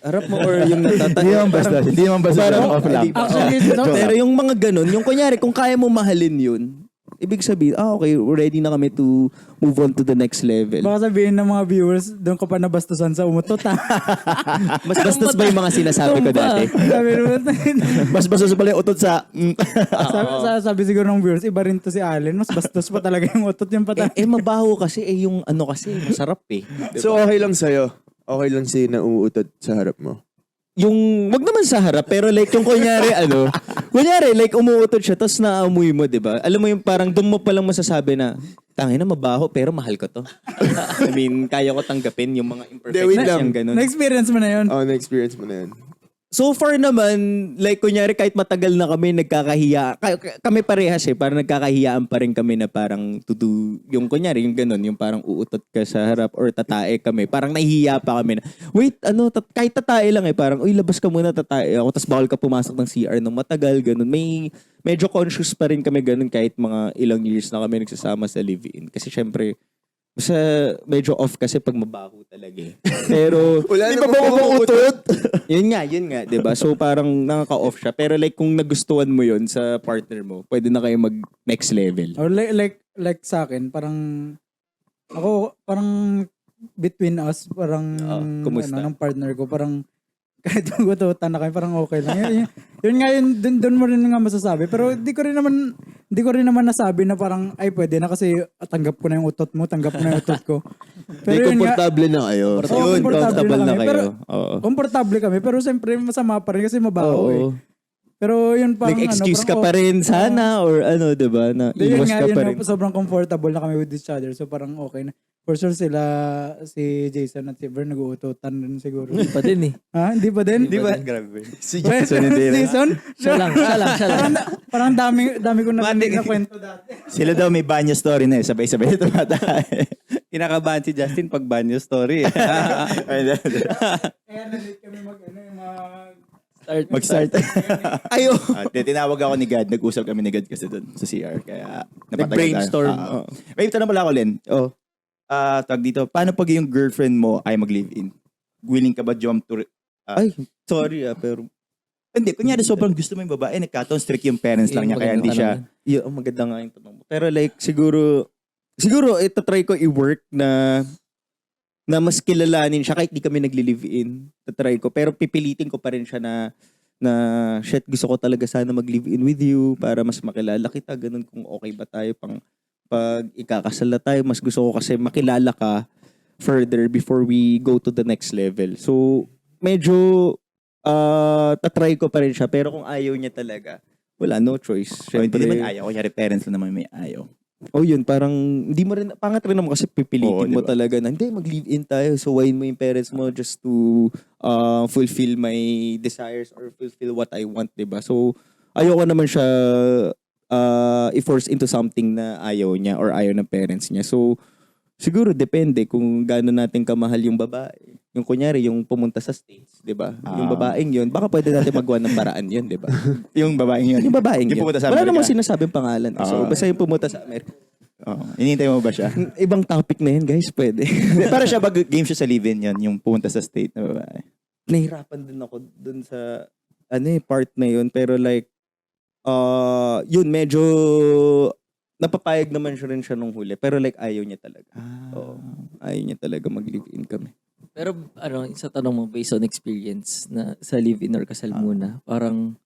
harap mo or yung Hindi naman basta. Hindi naman basta. Parang, Off lang. Actually, pero yung mga ganun, yung kunyari, kung kaya mo mahalin yun, ibig sabihin, okay, ready na kami to move on to the next level. baka sabihin ng mga viewers, doon ko pa nabastusan sa umutot ha. Mas bastos ba yung mga sinasabi ko dati? sabi, Mas basta pala yung utot sa... sabi siguro ng viewers, iba rin to si Allen. Mas bastos pa talaga yung utot yung pata. Mabaho kasi, yung ano kasi, masarap eh. Diba? So, okay lang sa'yo. Okay lang sa'yo na uutot sa harap mo. Yung, wag naman sa harap, pero like yung kunyari, kunyari, like umuutot siya, tapos naamoy mo, di ba? Alam mo yung parang doon mo palang masasabi na, tangin na mabaho, pero mahal ko to. I mean, kaya ko tanggapin yung mga wait imperfections lang. yung ganun. Na-experience mo na yun. Na-experience mo na yan. So far naman, like kunyari kahit matagal na kami nagkakahiya, kami parehas eh, parang nagkakahiyaan pa rin kami na parang to do, yung kunyari yung ganun, yung parang uutot ka sa harap or tatae kami, parang nahihiya pa kami na, wait, kahit tatae lang eh, parang, uy, labas ka muna, tatae ako, tas bawal ka pumasok ng CR ng matagal, ganun. Medyo conscious pa rin kami ganun kahit mga ilang years na kami nagsasama sa live-in. Kasi syempre, medyo off kasi pag mabaho talaga eh. Pero, Wala na ba uutot? yun nga, 'di ba? So parang nakaka-off siya. Pero like kung nagustuhan mo 'yun sa partner mo, pwede na kayo mag next level. Or like sa akin, parang ako, parang between us, parang kumusta? ng partner ko, parang kahit magututan na kayo, parang okay lang. Yun nga yun, dun mo rin nga masasabi. Pero di ko rin naman nasabi na parang, ay pwede na kasi tanggap ko na yung utot mo, tanggap ko na yung utot ko. May yun nga, komportable na kayo. Oo, Yun, comfortable na kami. kayo. Pero, Oo. komportable kami, pero siyempre masama pa rin kasi mabaho eh. Pero yun parang Nag-excuse parang, ka pa rin sana or 'di ba? Na yun iwas nga, ka yun pa nga, rin. sobrang comfortable na kami with each other. So parang okay na. For sure si Jason at si Vern nag-uututan rin siguro. Hindi pa din eh. Ha? Hindi pa din? Di ba? Grabe. Si Jason hindi rin. Jason? Siya lang. Parang dami ko narinig na kwento dati. Sila daw may banyo story na eh. Sabay-sabay tumatay. Kinakabahan si Justin pag banyo story. Kaya na-late kami Mag-start. Ayo. Tinawag ako ni God. Nag-usap kami ni God kasi doon sa CR. Kaya napatagal Nag-brainstorm. tayo. May tanong pala ako, Len. Tawag dito. Paano pag yung girlfriend mo ay mag-live-in? Willing ka ba jump to... Ay, sorry pero Hindi, kunyari sobrang gusto mo yung babae. Nagkataon strict yung parents lang niya. Kaya hindi siya... maganda nga yung tanong mo. Pero like siguro ito try ko i-work na mas kilalanin siya kahit di kami nagli-live-in. Tatry ko. Pero pipilitin ko pa rin siya na shit, gusto ko talaga sana mag-live-in with you para mas makilala kita. Ganun kung okay ba tayo pag ikakasal na tayo. Mas gusto ko kasi makilala ka further before we go to the next level. So, medyo tatry ko pa rin siya. Pero kung ayaw niya talaga, wala, no choice. So, hindi Syempre, naman ayaw. Kunyari, parents lang naman may ayaw. oh yun, parang, hindi mo rin, pangat rin naman kasi pipilitin Oo, mo diba? talaga na, hindi, mag-live-in tayo. So, whyin mo yung parents mo just to fulfill my desires or fulfill what I want, diba? So, ayoko naman siya i-force into something na ayaw niya or ayaw ng parents niya. So, siguro depende kung gaano natin kamahal yung babae. Yung kunyari, yung pumunta sa States, di ba? Yung babaeng yun, baka pwede natin magawa ng paraan yun, di ba? Yung babaeng yun. Yung babaeng Yung yun. pumunta sa Wala Amerika. namang sinasabing pangalan. So, basta yung pumunta sa Amerika. Oo. Inintay mo ba siya? Ibang topic na yun, guys, pwede. Para siya, game siya sa live-in yun, yung pumunta sa state na babae. Nahirapan din ako dun sa, part na yun. Pero like, yun, medyo, napapayag naman siya rin siya nung huli. Pero like, ayaw niya talaga. Oo. Ayaw niya talaga mag-live-in kami. Pero sa tanong mo, based on experience na sa live-in or kasal muna, parang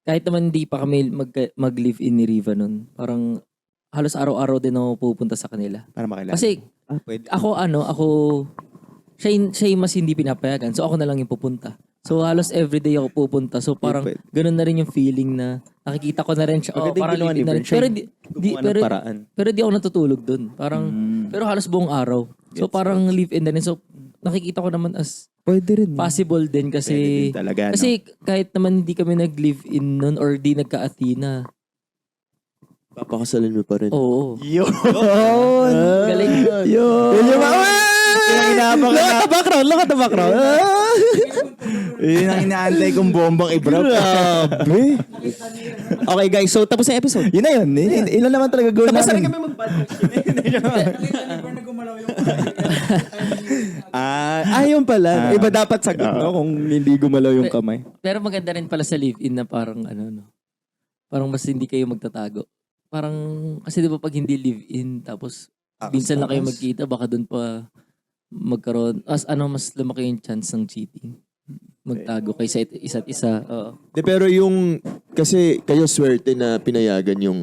kahit naman hindi pa kami mag-live-in ni Riva nun, parang halos araw-araw din ako pupunta sa kanila. Para makilala. Kasi Pwede. siya yung mas hindi pinapayagan. So ako na lang yung pupunta. So halos everyday ako pupunta. So parang Pwede. ganun na rin yung feeling na nakikita ko na rin siya. Oh, Maganda yung parang ginawa ni live-in na rin. Vern. Siya Pero yung di, gumawa ng paraan. pero di ako natutulog dun. Parang, pero halos buong araw. So parang live-in na rin. So nakikita ko naman as Pwede rin. possible din Pwede kasi din talaga, no? kasi kahit naman hindi kami nag-live-in nun or di nagka-Athena. Papakasalan mo pa rin. Oo. Yun! Galing. Yun! Yun yung Look at the background! Look at the background! Yun ang inaantay kong bombang i-bro. Grabe! Okay guys, so tapos na episode. Yun na yun. Ilan naman talaga gawin Tapos na rin namin. kami mag-podcast. Yun pala. Iba dapat sagot, no? Kung hindi gumalaw yung kamay. Pero maganda rin pala sa live-in na parang parang mas hindi kayo magtatago. Parang, kasi di ba pag hindi live-in, tapos minsan lang kayo magkita, baka doon pa magkaroon, mas lumaki yung chance ng cheating. Magtago kayo sa isa't isa. Oo. Pero yung, kasi kayo swerte na pinayagan yung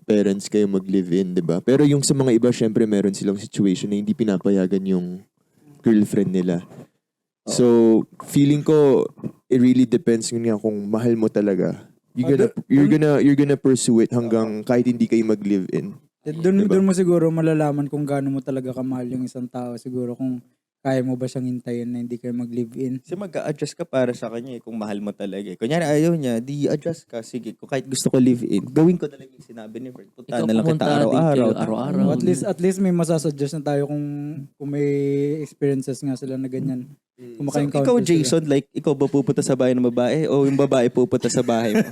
parents kayo mag-live-in, di ba? Pero yung sa mga iba, syempre meron silang situation na hindi pinapayagan yung girlfriend nila. So, feeling ko, it really depends yun nga kung mahal mo talaga. You're gonna pursue it hanggang kahit hindi kayo mag-live-in. Doon mo siguro malalaman kung gaano mo talaga kamahal yung isang tao. Siguro kung kaya mo ba siyang hintayin na hindi kayo mag-live-in. Kasi mag-a-adjust ka para sa kanya kung mahal mo talaga. Kunyari ayaw niya, di adjust ka. Sige, kung kahit gusto ko live-in, gawin ko na lang yung sinabi ni Vern. Punta Ikaw na lang kita pumunta, date araw-araw. kayo araw-araw. At least may masasuggest na tayo kung may experiences nga sila na ganyan. Kung So, maka-encounter ikaw, sila. Jason, like, ikaw ba pupunta sa bahay ng babae o yung babae pupunta sa bahay mo?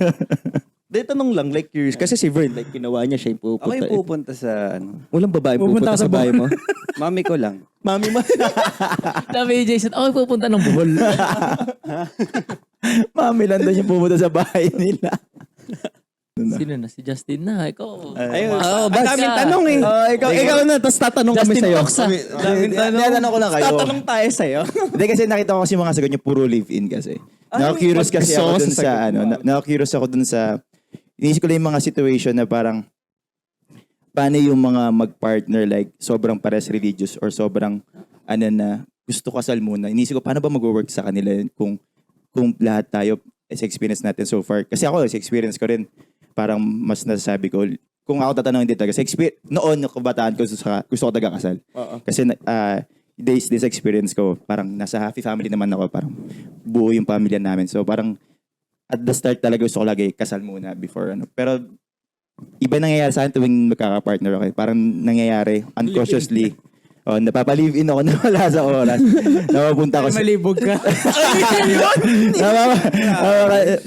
De, tanong lang, like, curious. Kasi si Vern, like, ginawa niya siya yung pupunta. Ako yung pupunta sa, Walang babae Pupunta pupunta ka sa sa bahay mo. mami ko lang. Mami mo. Sabi ni Jason, ako pupunta ng Bohol. Mami lang doon yung pumunta sa bahay nila. Sino na? Si Justin na. Ikaw. Ayun. Ang daming tanong eh. Ikaw na, tapos tatanong kami Justin sa'yo. Toxa. Daming tanong ko lang kayo. Tatanong tayo sa'yo. Hindi kasi nakita ko kasi mga sagot niyo puro live-in kasi. Na-curious kasi ako dun sa na-curious ako dun sa inisip ko lang yung mga situation na parang paano yung mga mag-partner like sobrang pares religious or sobrang na gusto kasal muna. Inisip ko paano ba mag-work sa kanila yun kung lahat tayo sa experience natin so far. Kasi ako sa experience ko rin parang mas nasasabi ko kung ako tatanungin dito kasi noon yung kabataan ko gusto ko talaga kasal. Kasi this experience ko parang nasa happy family naman ako, parang buo yung pamilya namin. So parang at the start talaga gusto ko lagi kasal muna before Pero iba nangyayari sa akin tuwing magkaka-partner ako. Parang nangyayari unconsciously. Napapalive-in ako na wala sa oras. Napapunta ko sa... Malibog ka.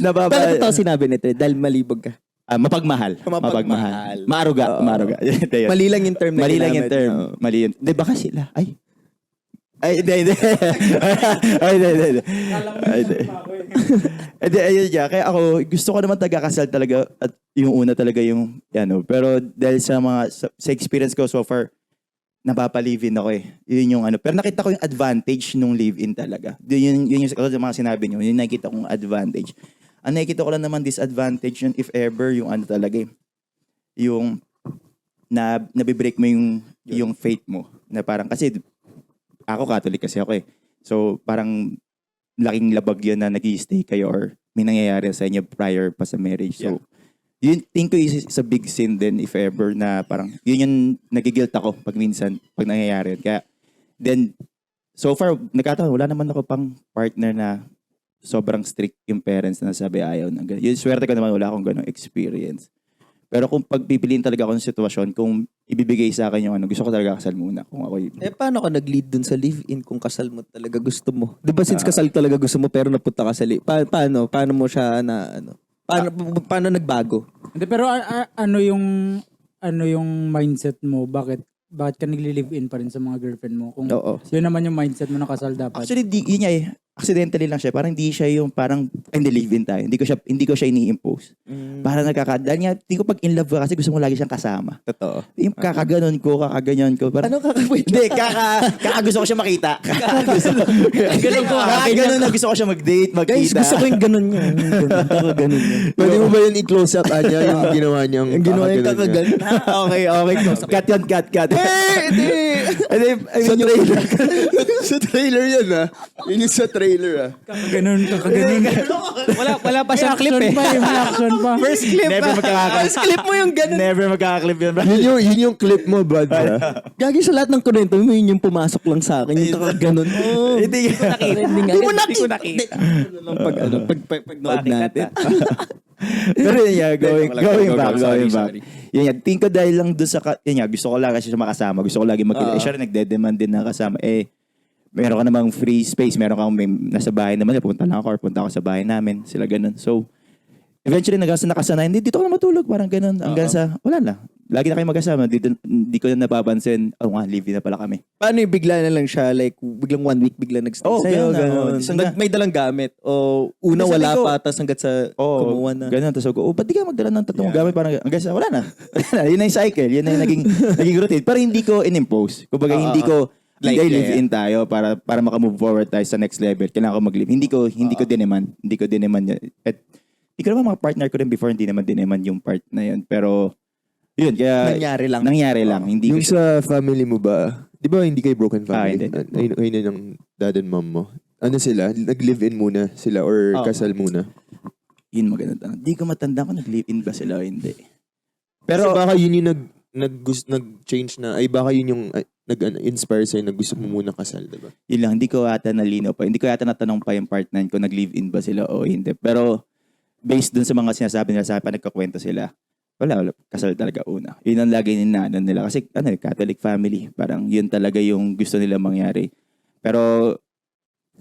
Pero totoo sinabi nito, dahil malibog ka. Mapagmahal. Mapagmahal. Maaruga. Yun. Mali lang yung term na Mali lang yung ginamit. term. Oo. Mali yun. Di baka sila. Hindi. Ayun niya. Kaya ako, gusto ko naman taga-kasal talaga at yung una talaga yung, pero dahil sa experience ko so far, napapalive-in ako eh. Yun yung Pero nakita ko yung advantage nung live-in talaga. Yun yung mga sinabi niyo, yung nakita kong advantage. Ang nakikita ko lang naman disadvantage yun if ever yung talaga eh. Yung nabibreak mo yung faith mo. Na parang kasi ako Catholic kasi ako eh. So parang laking labag yun na nag-i-stay kayo or may nangyayari sa inyo prior pa sa marriage. So, yun, think ko is a big sin din if ever na parang, yun yung nagigilt ako pag minsan, pag nangyayari. Kaya, then, so far, nagkataon, wala naman ako pang partner na sobrang strict yung parents na sabi ayaw na ganun. Yung swerte ko naman, wala akong ganung experience. Pero kung pagpipiliin talaga ako ng sitwasyon, kung ibibigay sa akin yung gusto ko talaga kasal muna. Kung ako Paano ka nag-lead dun sa live-in kung kasal mo talaga gusto mo? Di ba since kasal talaga gusto mo pero napunta ka sa paano? Paano mo siya na Paano nagbago? Hindi, pero ano yung mindset mo? Bakit ka nagli-live-in pa rin sa mga girlfriend mo? Kung Oo. yun naman yung mindset mo na kasal dapat. Actually, yun niya accidentally lang siya. Parang hindi siya yung parang, hindi live-in tayo. Hindi ko siya ini-impose. Parang dahil nga, hindi ko pag in love ka kasi gusto mo lagi siyang kasama. Totoo. Yung kakaganyan ko. Parang, Wait, hindi, gusto ko siya makita. Ganun ko. Kakaganyan na gusto ko siya mag-date, magkita. Guys, gusto ko yung ganun niya. Ganun niya. Pwede mo ba yun i-close up, Anya, yung ginawa niyang Yung ginawa yung kakaganon niya? kakagan. Okay. Cut. Sa trailer. Sa trailer yan, ah. Yun yung sa trailer, ah. Kakaganon. Wala pa siyang clip eh. May action pa. First clip Never magkakaklip. First clip mo yung ganun. Never magkakaklip yun, bro. Yun yung clip mo, bud. ah. Gagi sa lahat ng kwento mo, yun yung pumasok lang sa akin. Yung kakaganon. Hindi Hindi ko nakita. Pag nood natin. Pero yun nga, going back. Sorry. Yun nga, think ko dahil lang doon sa, yun nga, gusto ko lang kasi siya makasama. Gusto ko lagi magkita. Siya rin nagde-demand din na kasama. Meron ka namang free space. Meron kang nasa bahay naman. Pupunta lang ako or punta ako sa bahay namin. Sila ganun. So, eventually, nakasanayan. Dito ako na matulog. Parang ganun. Hanggang sa, wala na. Lagi na kayo magkasama. Hindi ko na napapansin. Live na pala kami. Paano yung bigla na lang siya? Like, biglang 1 week, bigla nag-stay sa'yo. ganun. May dalang gamit. O una Sabi wala ko, pa, tas hanggat sa kumuha na. Ganun. Tapos ako, ba't di ka magdala ng tatlong gamit? Parang, hanggang sa, wala na. Yun na yung cycle. Yun na yung naging routine. Pero hindi ko in-impose. Kumbaga, hindi ko, live-in tayo para makamove forward tayo sa next level. Kailangan ko mag-live. Hindi ko diniman. Hindi ko diniman. At hindi ko naman mga partner ko rin before, hindi naman diniman yung part na yun. Pero, yun, kaya... Nangyari lang. Hindi Yung ko siya... sa family mo ba, di ba hindi kayo broken family? hindi. Ayun ng dad and mom mo. Ano sila? Nag-live-in muna sila or kasal muna? Yun maganda. Hindi ko matanda kung nag-live-in ba sila o hindi. Pero baka yun yung nag-change na, ay baka yun yung nag-inspire sa'yo na gusto mo muna kasal, diba? Yun lang, hindi ko ata nalinaw pa. Hindi ko ata natanong pa yung partner ko nag-live-in ba sila o hindi. Pero based dun sa mga sinasabi nila sa akin, nagkakwento sila. Wala, kasal talaga una. Yun ang lagi ninaanan nila. Kasi Catholic family. Parang yun talaga yung gusto nila mangyari. Pero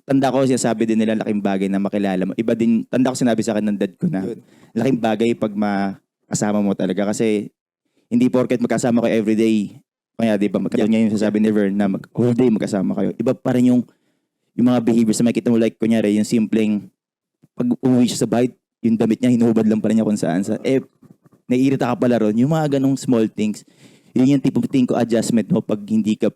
tanda ko, sinasabi din nila laking bagay na makilala mo. Iba din, tanda ko sinabi sa akin ng dad ko na laking bagay pag makasama mo talaga. Kasi hindi porket magkasama kayo everyday. Kaya di ba, magkataon niya yung sasabi ni Vern na whole day magkasama kayo. Iba pa rin yung mga behaviors na makikita mo, like kunyari yung simpleng pag umuwi siya sa bahay, yung damit niya, hinuhubad lang pa rin niya kung saan. Naiirita ka pala ron. Yung mga ganong small things, yun yung tipong ko adjustment mo pag hindi ka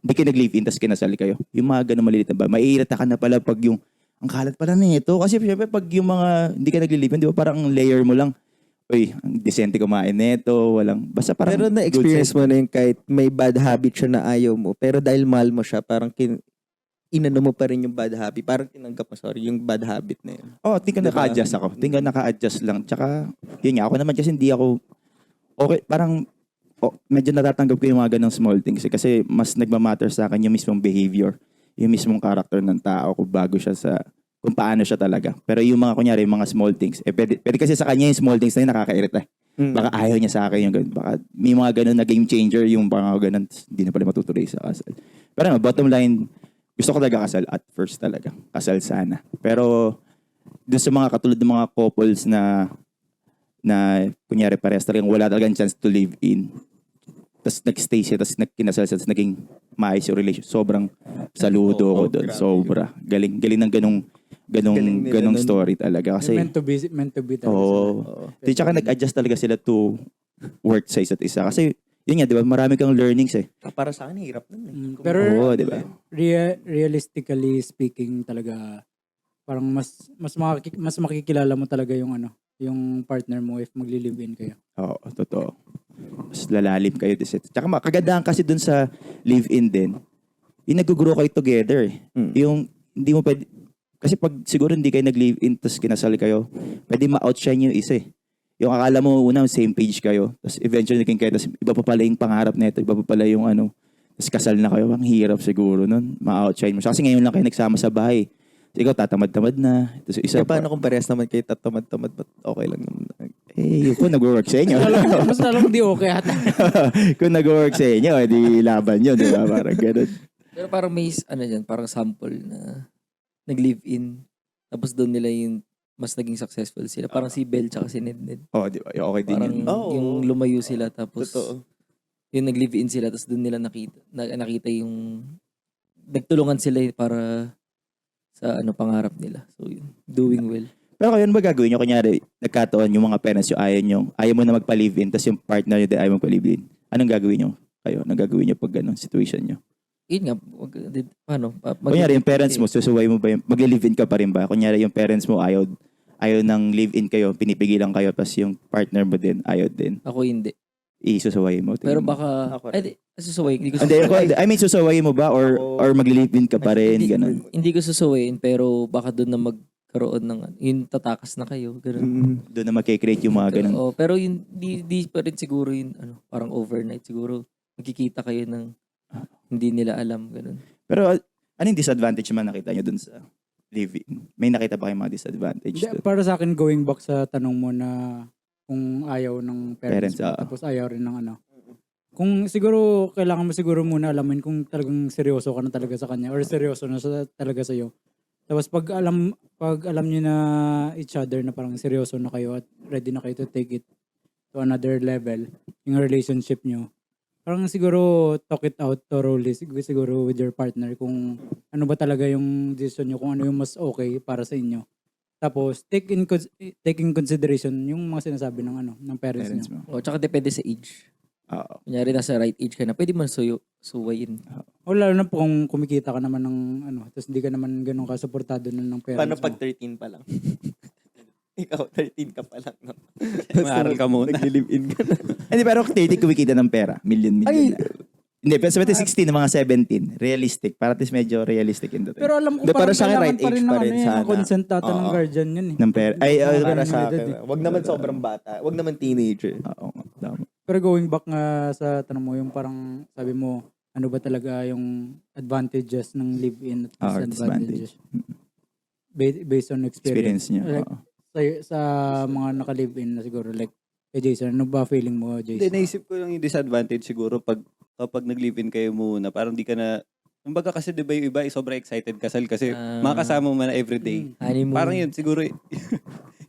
nag-live-in, tas kinasal kayo. Yung mga ganong maliliit na ba, maiirita ka na pala pag yung, ang kalat pala nito. Kasi syempre pag yung mga, hindi ka nag-live-in, di ba parang layer mo lang, uy, ang decente kumain nito, basta parang Pero na-experience mo na yung kahit may bad habit siya na ayaw mo, pero dahil mahal mo siya, parang inano mo pa rin yung bad habit. Parang tinanggap mo, yung bad habit na yun. Think ko naka-adjust ako. Think ko naka-adjust lang. Tsaka, yun nga, ako naman kasi hindi ako, okay, parang, medyo natatanggap ko yung mga ganong small things. Kasi mas nagmamatter sa akin yung mismong behavior, yung mismong character ng tao kung bago siya kung paano siya talaga. Pero yung mga, kunyari, yung mga small things, pwede kasi sa kanya yung small things na yun nakakairita. Baka ayaw niya sa akin yung ganun. Baka may mga ganun na game changer, yung baka ganun, hindi na pala matutuloy sa kasal. Pero bottom line, gusto ko talaga kasal at first talaga. Kasal sana. Pero doon sa mga katulad ng mga couples na kunyari parehas talagang wala talagang chance to live in. Tapos nag-stay siya, tapos nagkinasal siya, tapos naging maayos yung relation. Sobrang saludo ko doon. Sobra. Galing ng ganong story talaga. Kasi, meant to be talaga. Tsaka nag-adjust talaga sila to work sa isa't isa. Kasi yun nga, di ba? Marami kang learnings eh. Para sa akin, hirap nun eh. Pero di ba? realistically speaking talaga, parang mas makikilala mo talaga yung yung partner mo if magli-live-in kayo. Oo, totoo. Mas lalalim kayo. Tsaka kagandahan kasi dun sa live-in din, yung nag-grow kayo together eh. Yung hindi mo pwede, Kasi pag siguro hindi kayo nag-live-in tapos kinasal kayo, pwede ma-outshine yung isa eh. Yung akala mo una, same page kayo. Tapos eventually naging kayo, tapos iba pa pala yung pangarap nito, iba pa pala yung ano. Tapos kasal na kayo, ang hirap siguro nun. Ma-outshine mo siya. Kasi ngayon lang kayo nagsama sa bahay. Tapos ikaw tatamad-tamad na. Tapos isa Eh, paano kung parehas naman kayo tatamad-tamad, ba't okay lang naman? Eh, kung nag-work sa inyo. Mas lalong di okay ata. Kung nag-work sa inyo, di laban yun, di ba? Parang ganun. Pero parang may, ano dyan, parang sample na nag-live-in. Tapos doon nila yung mas naging successful sila. Parang si Bell tsaka si Ned. Oh, di ba? Okay din Parang yun. Oo. yung lumayo sila tapos Totoo. yung nag-live-in sila tapos doon nila nakita yung nagtulungan sila para sa ano pangarap nila. So yun, doing well. Pero kayo, ano ba gagawin nyo? Kunyari, nagkataon yung mga parents nyo, ayaw mo na magpa-live-in, tapos yung partner nyo din ayaw magpa-live-in. Anong gagawin nyo? Kayo, anong gagawin nyo pag ganun situation nyo? Yun nga, paano? Kunyari, yung parents mo, susuway mo ba yung, mag-live-in ka pa rin ba? Kunyari, yung parents mo ayaw ng live-in kayo, pinipigilan kayo, tapos yung partner mo din, ayaw din. Ako hindi. Isusuway mo. Pero tingin mo. baka, Ako ay, di, susaway. Hindi ko Hindi, I mean, susuway mo ba? Or mag-live-in ka pa rin? Ganun. Hindi ko susuwayin, pero baka doon na magkaroon ng, yung tatakas na kayo, ganun. Doon na mag-create yung mga ganun. Oh, pero yun, di pa rin siguro yun, ano, parang overnight siguro. Magkikita kayo ng hindi nila alam, ganun. Pero, anong disadvantage man nakita nyo dun sa live-in? May nakita pa kayong mga disadvantage Hindi, dun? para sa akin, going back sa tanong mo na kung ayaw ng parents, Parents, mo, tapos ayaw rin ng ano. Kung siguro, kailangan mo siguro muna alamin kung talagang seryoso ka na talaga sa kanya or seryoso na siya talaga sa'yo. Tapos pag alam niyo na each other na parang seryoso na kayo at ready na kayo to take it to another level, yung relationship niyo, parang siguro talk it out thoroughly siguro with your partner kung ano ba talaga yung decision niyo, kung ano yung mas okay para sa inyo. Tapos take in consideration yung mga sinasabi ng ng parents Parents niyo. mo. O, tsaka depende sa age. Oo. Kunyari, nasa right age ka na, pwede mo suwayin. O lalo na po kung kumikita ka naman ng tapos hindi ka naman ganun ka suportado ng parents Paano mo. pag 13 pa lang? Ikaw, 13 ka pa lang. No? Maaral ka muna. Nag-live-in ka na. Hindi, pero kung 30 kumikita ng pera, million na. Hindi, pero sa 16 ng mga 17, realistic. Para at least medyo realistic in the Pero alam ko Hindi, para parang sa akin, kailangan right pa rin age ng pa rin yung sana. consent ata ng Oo. guardian yun eh. ng pera. Ay, Para sa edad akin. eh. Wag naman sobrang bata. Wag naman teenager. Oo, nga, tama. Pero going back nga sa tanong mo, yung parang sabi mo, ano ba talaga yung advantages ng live-in at disadvantages? Based on experience. Experience niya. Like, Oo. sa mga naka-live-in na siguro, like, kay Jason, ano ba feeling mo, Hindi, Jason? naisip ko lang yung disadvantage siguro kapag nag-live-in kayo muna, parang di ka na, kumbaga kasi di ba yung iba, sobrang excited kasal kasi makakasama mo na everyday. Honeymoon. Parang yun, siguro,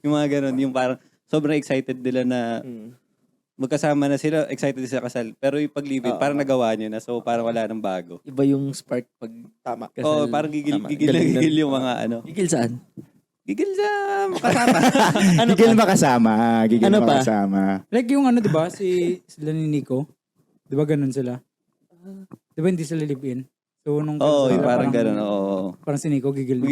yung mga ganun, yung parang sobrang excited nila na magkasama na sila, excited sila kasal. Pero yung pag-live-in, parang nagawa nyo na, so parang wala nang bago. Iba yung spark pag Tama. Oo, kasal. parang gigil Tama. na Galing gigil yung mga ano. Gigil saan? Gigil sa makasama. Gigil makasama. Gigil Ano pa? makasama. Like yung di ba, sila ni Nico, di ba ganun sila? Di ba hindi sila live-in? So, nung Oo, sila, parang ganun, oo. Parang si Nico, gigil.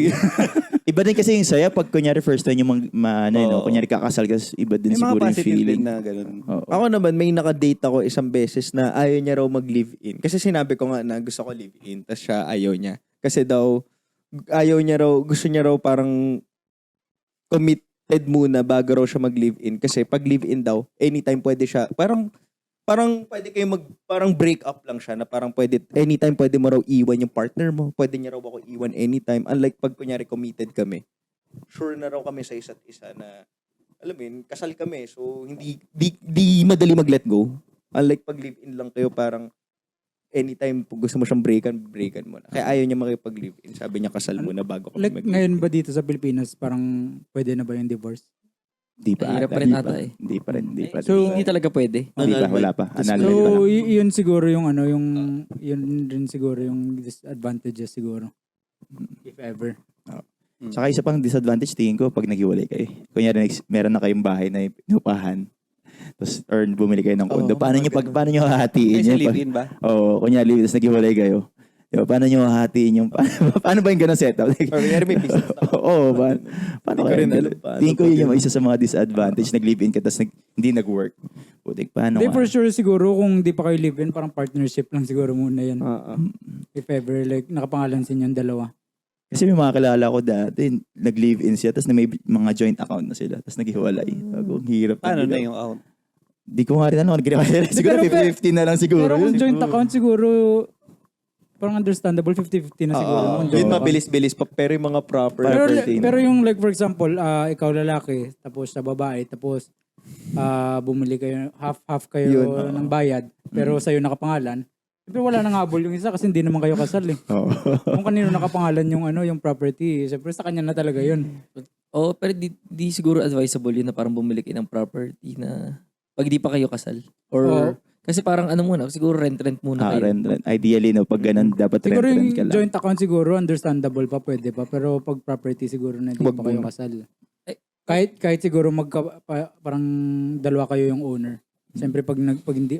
Iba din kasi yung saya pag kunyari first time yung Oo. kunyari kakasal ka, iba din May mga siguro yung positive feeling. din na ganun. Oo. Ako naman, may nakadate ako isang beses na ayaw niya raw mag-live-in. Kasi sinabi ko nga na gusto ko live-in, tapos siya ayaw niya. Kasi daw, ayaw niya raw, gusto niya raw parang committed muna bago raw siya mag-live-in. Kasi pag live-in daw, anytime pwede siya, parang pwede kayo parang break up lang siya na parang pwede, anytime pwede mo raw iwan yung partner mo. Pwede niya raw ako iwan anytime. Unlike pag kunyari committed kami. Sure na raw kami sa isa't isa na, alam mo yun, kasal kami. So, di madali mag-let go. Unlike pag live-in lang kayo, parang anytime gusto mo siyang breakan mo na. Kaya ayaw niya makipag-live-in. Sabi niya kasal muna bago kami Like, mag-live-in. ngayon ba dito sa Pilipinas, parang pwede na ba yung divorce? Hindi pa Hirap ata. pa rin Hindi ata pa. eh. Hindi pa rin. Hindi pa. So, Hindi talaga pwede. Hindi pa. Wala pa. Annulment pa So, lang. yun siguro yung yun rin siguro yung disadvantages siguro. If ever. Saka isa pang disadvantage tingin ko pag naghiwalay kayo. Kunyari meron na kayong bahay na inupahan. Tapos or bumili kayo ng condo. Oo, Paano niyo hahatiin Kasi yun? live-in ba? Oo, kunyari tapos naghiwalay kayo. Diba, paano niyo hahatiin yung paano ba yung ganun setup? Or kunyari may business na. Oo, paano Hindi ko kaya? rin alam paano Tingin ko pag yun yung isa sa mga disadvantage. Nag-live-in ka tapos hindi nag-work. Putik, paano Hindi, nga? for sure siguro kung di pa kayo live-in, parang partnership lang siguro muna yan. Oo. If ever, like, nakapangalan sa inyong dalawa. Kasi may mga kilala ko dati, nag-live-in siya, tapos may mga joint account na sila, tapos naghiwalay. Ang hirap. Paano na talaga. yung account? Di ko nga rin ano, ginawa nila. Siguro Pero- 50-50 na lang siguro. Pero kung yun. joint account siguro, parang understandable, 50-50 na siguro. Kung joint Yun account. mabilis-bilis pa, pero yung mga proper. Pero, property, no? pero yung like for example, ikaw lalaki, tapos sa babae, tapos bumili kayo, half kayo ng bayad, pero sa'yo nakapangalan, siyempre wala nang habol yung isa kasi hindi naman kayo kasal eh. Oo. Kung kanino nakapangalan yung yung property, siyempre sa kanya na talaga yun. Oh, pero di siguro advisable yun na parang bumili kayo ng property na pag di pa kayo kasal. Or, Oo. kasi parang ano muna, siguro rent muna kayo. Rent. Ideally, no, pag ganun, dapat Siguro yung rent ka lang. joint account siguro, understandable pa, pwede pa. Pero pag property siguro na hindi Wag pa kayo muna. kasal. Eh, Kahit siguro parang dalawa kayo yung owner. Siyempre pag hindi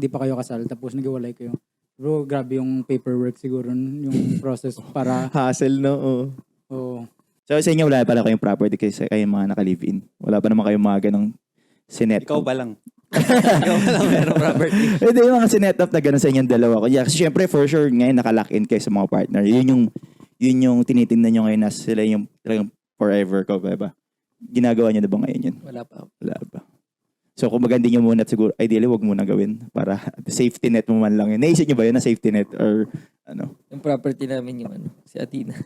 pa kayo kasal tapos naghiwalay kayo. Bro, grabe yung paperwork siguro, yung process para Hassle, no? oh, So sa inyo, wala pala kayong property kasi kayo mga naka-live-in. Wala pa naman kayong mga ganong sinet. Ikaw ba lang? Ikaw ba lang meron property? Hindi, yung mga sinet up na gano'n sa inyong dalawa. Kasi syempre, for sure, ngayon naka-lock in kayo sa mga partner. Yun yung tinitingnan nyo ngayon na sila yung talagang forever ko, ba? Ginagawa nyo na ba ngayon yun? Wala pa. Wala ba? So kung maganda nyo muna, siguro, ideally, wag muna gawin para safety net mo man lang yun. Naisip nyo ba yun na safety net or ano? Yung property namin yung si Athena.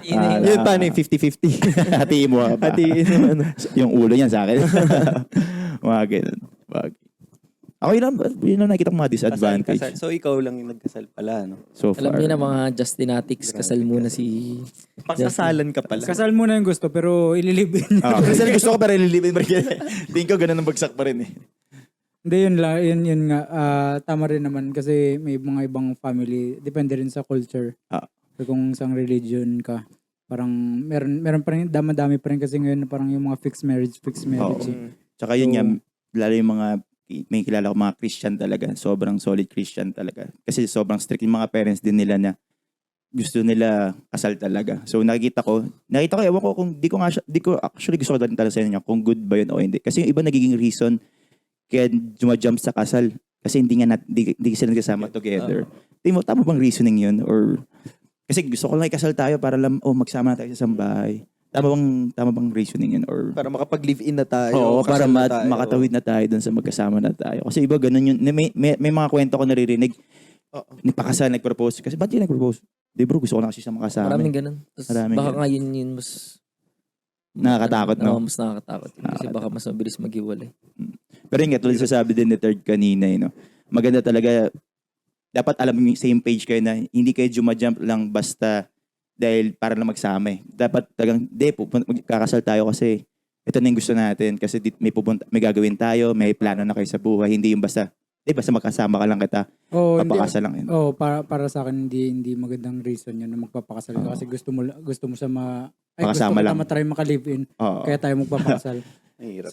Yun paano yung 50-50? Hatiin mo pa. Hatiin mo, ano. Yung ulo niyan sa akin. Mga ganun. Ako yun lang nakikita ko mga disadvantage. Kasal. So ikaw lang yung nagkasal pala, no? So far. Alam niyo na mga Justinatics, kasal muna si Pagsasalan ka pala. kasal muna yung gusto pero ililibin. Kasi gusto ko pero nililipin pa rin. Tingin ko ganun ang bagsak pa rin eh. Hindi yun nga tama rin naman kasi may mga ibang family depende rin sa culture. So, kung isang religion ka parang meron pa rin dami pa rin kasi ngayon na parang yung mga fixed marriage. eh. Tsaka yun nga, lalo yung mga may kilala ko mga Christian talaga. Sobrang solid Christian talaga. Kasi sobrang strict yung mga parents din nila na gusto nila kasal talaga. So nakita ko, ewan ko kung di ko actually gusto ko din talaga sa inyo kung good ba yun o hindi. Kasi yung iba nagiging reason kaya jumajump sa kasal. Kasi hindi sila nagkasama together. Tama bang reasoning yun? Or kasi gusto ko lang ikasal tayo para magsama na tayo sa isang bahay. Tama bang reasoning yun? Or Para makapag-live-in na tayo. oo, para kasal na tayo. makatawid na tayo dun sa magkasama na tayo. Kasi iba ganun yun. May mga kwento ko naririnig. Nagpakasal, nag-propose. Kasi ba't yun nag-propose? Di bro, gusto ko na kasi siya makasama. maraming ganun. Tapos Maraming baka ganun. ngayon yun mas Nakakatakot, no? Oo, mas nakakatakot. Yun. Kasi baka mas mabilis maghiwalay. Pero yun nga, tulad sa sabi din ni Third kanina, no? Maganda talaga, dapat alam yung same page kayo na hindi kayo jumajump lang basta dahil para lang magsama eh. Dapat talagang, magkakasal tayo kasi ito na yung gusto natin. Kasi may gagawin tayo, may plano na kayo sa buhay. Hindi yung basta magkasama ka lang kita, papakasal lang yun. Para sa akin hindi magandang reason yun na magpapakasal ka kasi gusto mo siya Pakasama lang. matry maka-live-in Oo. kaya tayo magpapakasal. Mahirap.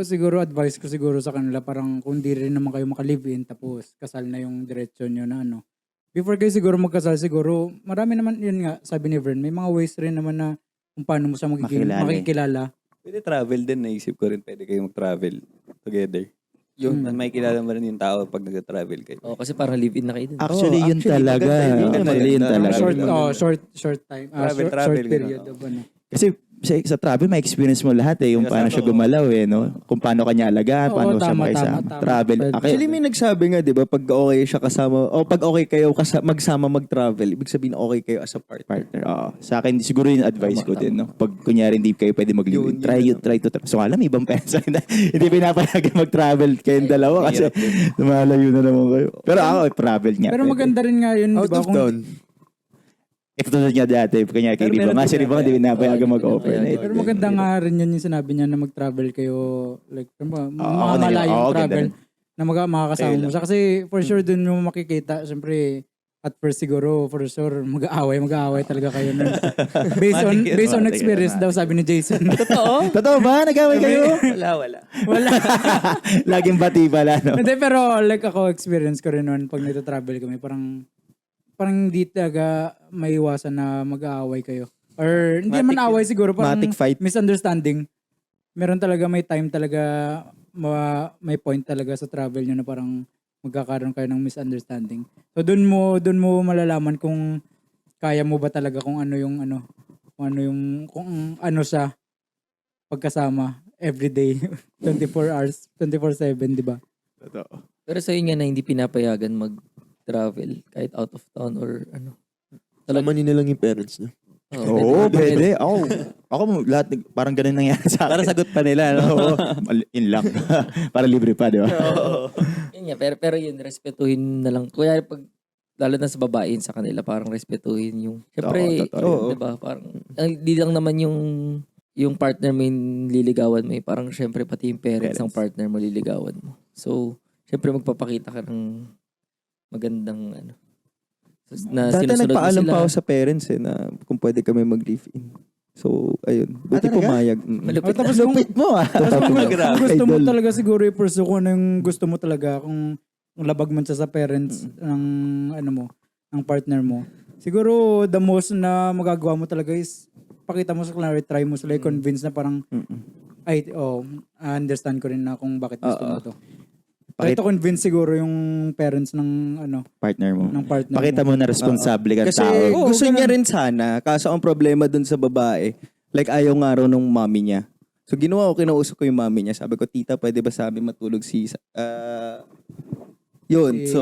Siguro advice ko siguro sa kanila parang kung di rin naman kayo maka-live-in tapos kasal na yung diretsyo nyo na ano. Before kayo siguro magkasal siguro marami naman yun nga sabi ni Vern may mga ways rin naman na kung paano mo siya makikilala. Pwede travel din, naisip ko rin pwede kayong travel together. Yung may kilala mo rin yung tao pag nag-travel kayo. Oh, kasi parang live-in na kayo din. Actually, yun talaga. maganda Actually, yun maganda. talaga. Short time. Travel, short period ganun. of ano. Kasi sa travel, may experience mo lahat eh. Yung paano siya gumalaw eh, no? Kung paano kanya alagaan, Oo, paano siya tama, makisama. tama. Travel. Actually, may nagsabi nga, di ba, pag okay siya kasama, o pag okay kayo magsama mag-travel, ibig sabihin okay kayo as a partner. Oo. Sa akin, siguro yung advice ko din, no? Pag kunyari hindi kayo pwede mag-live-in, try to travel. So, alam, ibang pensa na hindi pinapayagan mag-travel kayong dalawa kasi lumalayo na naman kayo. Pero ako, travel niya. Pero maganda rin nga yun, di Out ba? of town. Ito tulad niya dati, kanya kay Ribo. Nga si Ribo, hindi pinapayagan mag-overnight. Pero maganda nga rin yun yung sinabi niya na mag-travel kayo, like, mga ako na yun. malayong Oo, ganda travel, rin. na makakasama mo siya. Kasi for sure dun mo makikita, syempre, at first siguro, for sure, mag-aaway talaga kayo nun. based on experience daw, sabi ni Jason. Totoo ba? Nag-away kayo? Wala. Laging bati pala, no? Hindi, pero like ako, experience ko rin nun pag nagta-travel kami, parang hindi talaga maiwasan na mag-aaway kayo. Or hindi man away siguro, parang Matic fight. misunderstanding. Meron talaga, may time talaga, may point talaga sa travel nyo na parang magkakaroon kayo ng misunderstanding. So doon mo malalaman kung kaya mo ba talaga kung ano yung kung ano siya pagkasama everyday 24 hours 24/7, di ba? Totoo. Pero sa inyo na hindi pinapayagan mag-travel kahit out of town or ano. Salaman nila lang yung parents niya. Oo, pwede. Ako lahat parang ganun nangyari sa akin. Para sagot pa nila, no? Oo. In lang. Para libre pa, di ba? Yun nga, pero yun, respetuhin na lang. Kuya, pag lalo na sa babae sa kanila, parang respetuhin yung, syempre, totoo. diba, parang, di lang naman yung partner mo yung liligawan mo, parang syempre pati yung parents ng partner mo liligawan mo. So, syempre magpapakita ka ng magandang ano. Na Dati sinusunod mo nagpaalam sila. pa ako sa parents na kung pwede kami mag-live-in. So, ayun. Buti talaga? pumayag. Malupit tapos na. kung, Lupit mo ah. tapos kung Grabe. gusto mo Idol. talaga siguro i-pursue kung ano yung gusto mo talaga, kung labag man siya sa parents ng ano mo, ng partner mo. Siguro the most na magagawa mo talaga is pakita mo sa kanila, try mo sila i-convince na parang understand ko rin na kung bakit gusto mo to. Try to convince siguro yung parents ng Partner mo. ng partner Pakita mo na responsable kang Kasi tao. gusto niya rin sana, kaso ang problema dun sa babae, like ayaw nga raw nung mami niya. So ginawa ko, kinausap ko yung mami niya. Sabi ko, tita, pwede ba sa amin matulog yun, Si- so...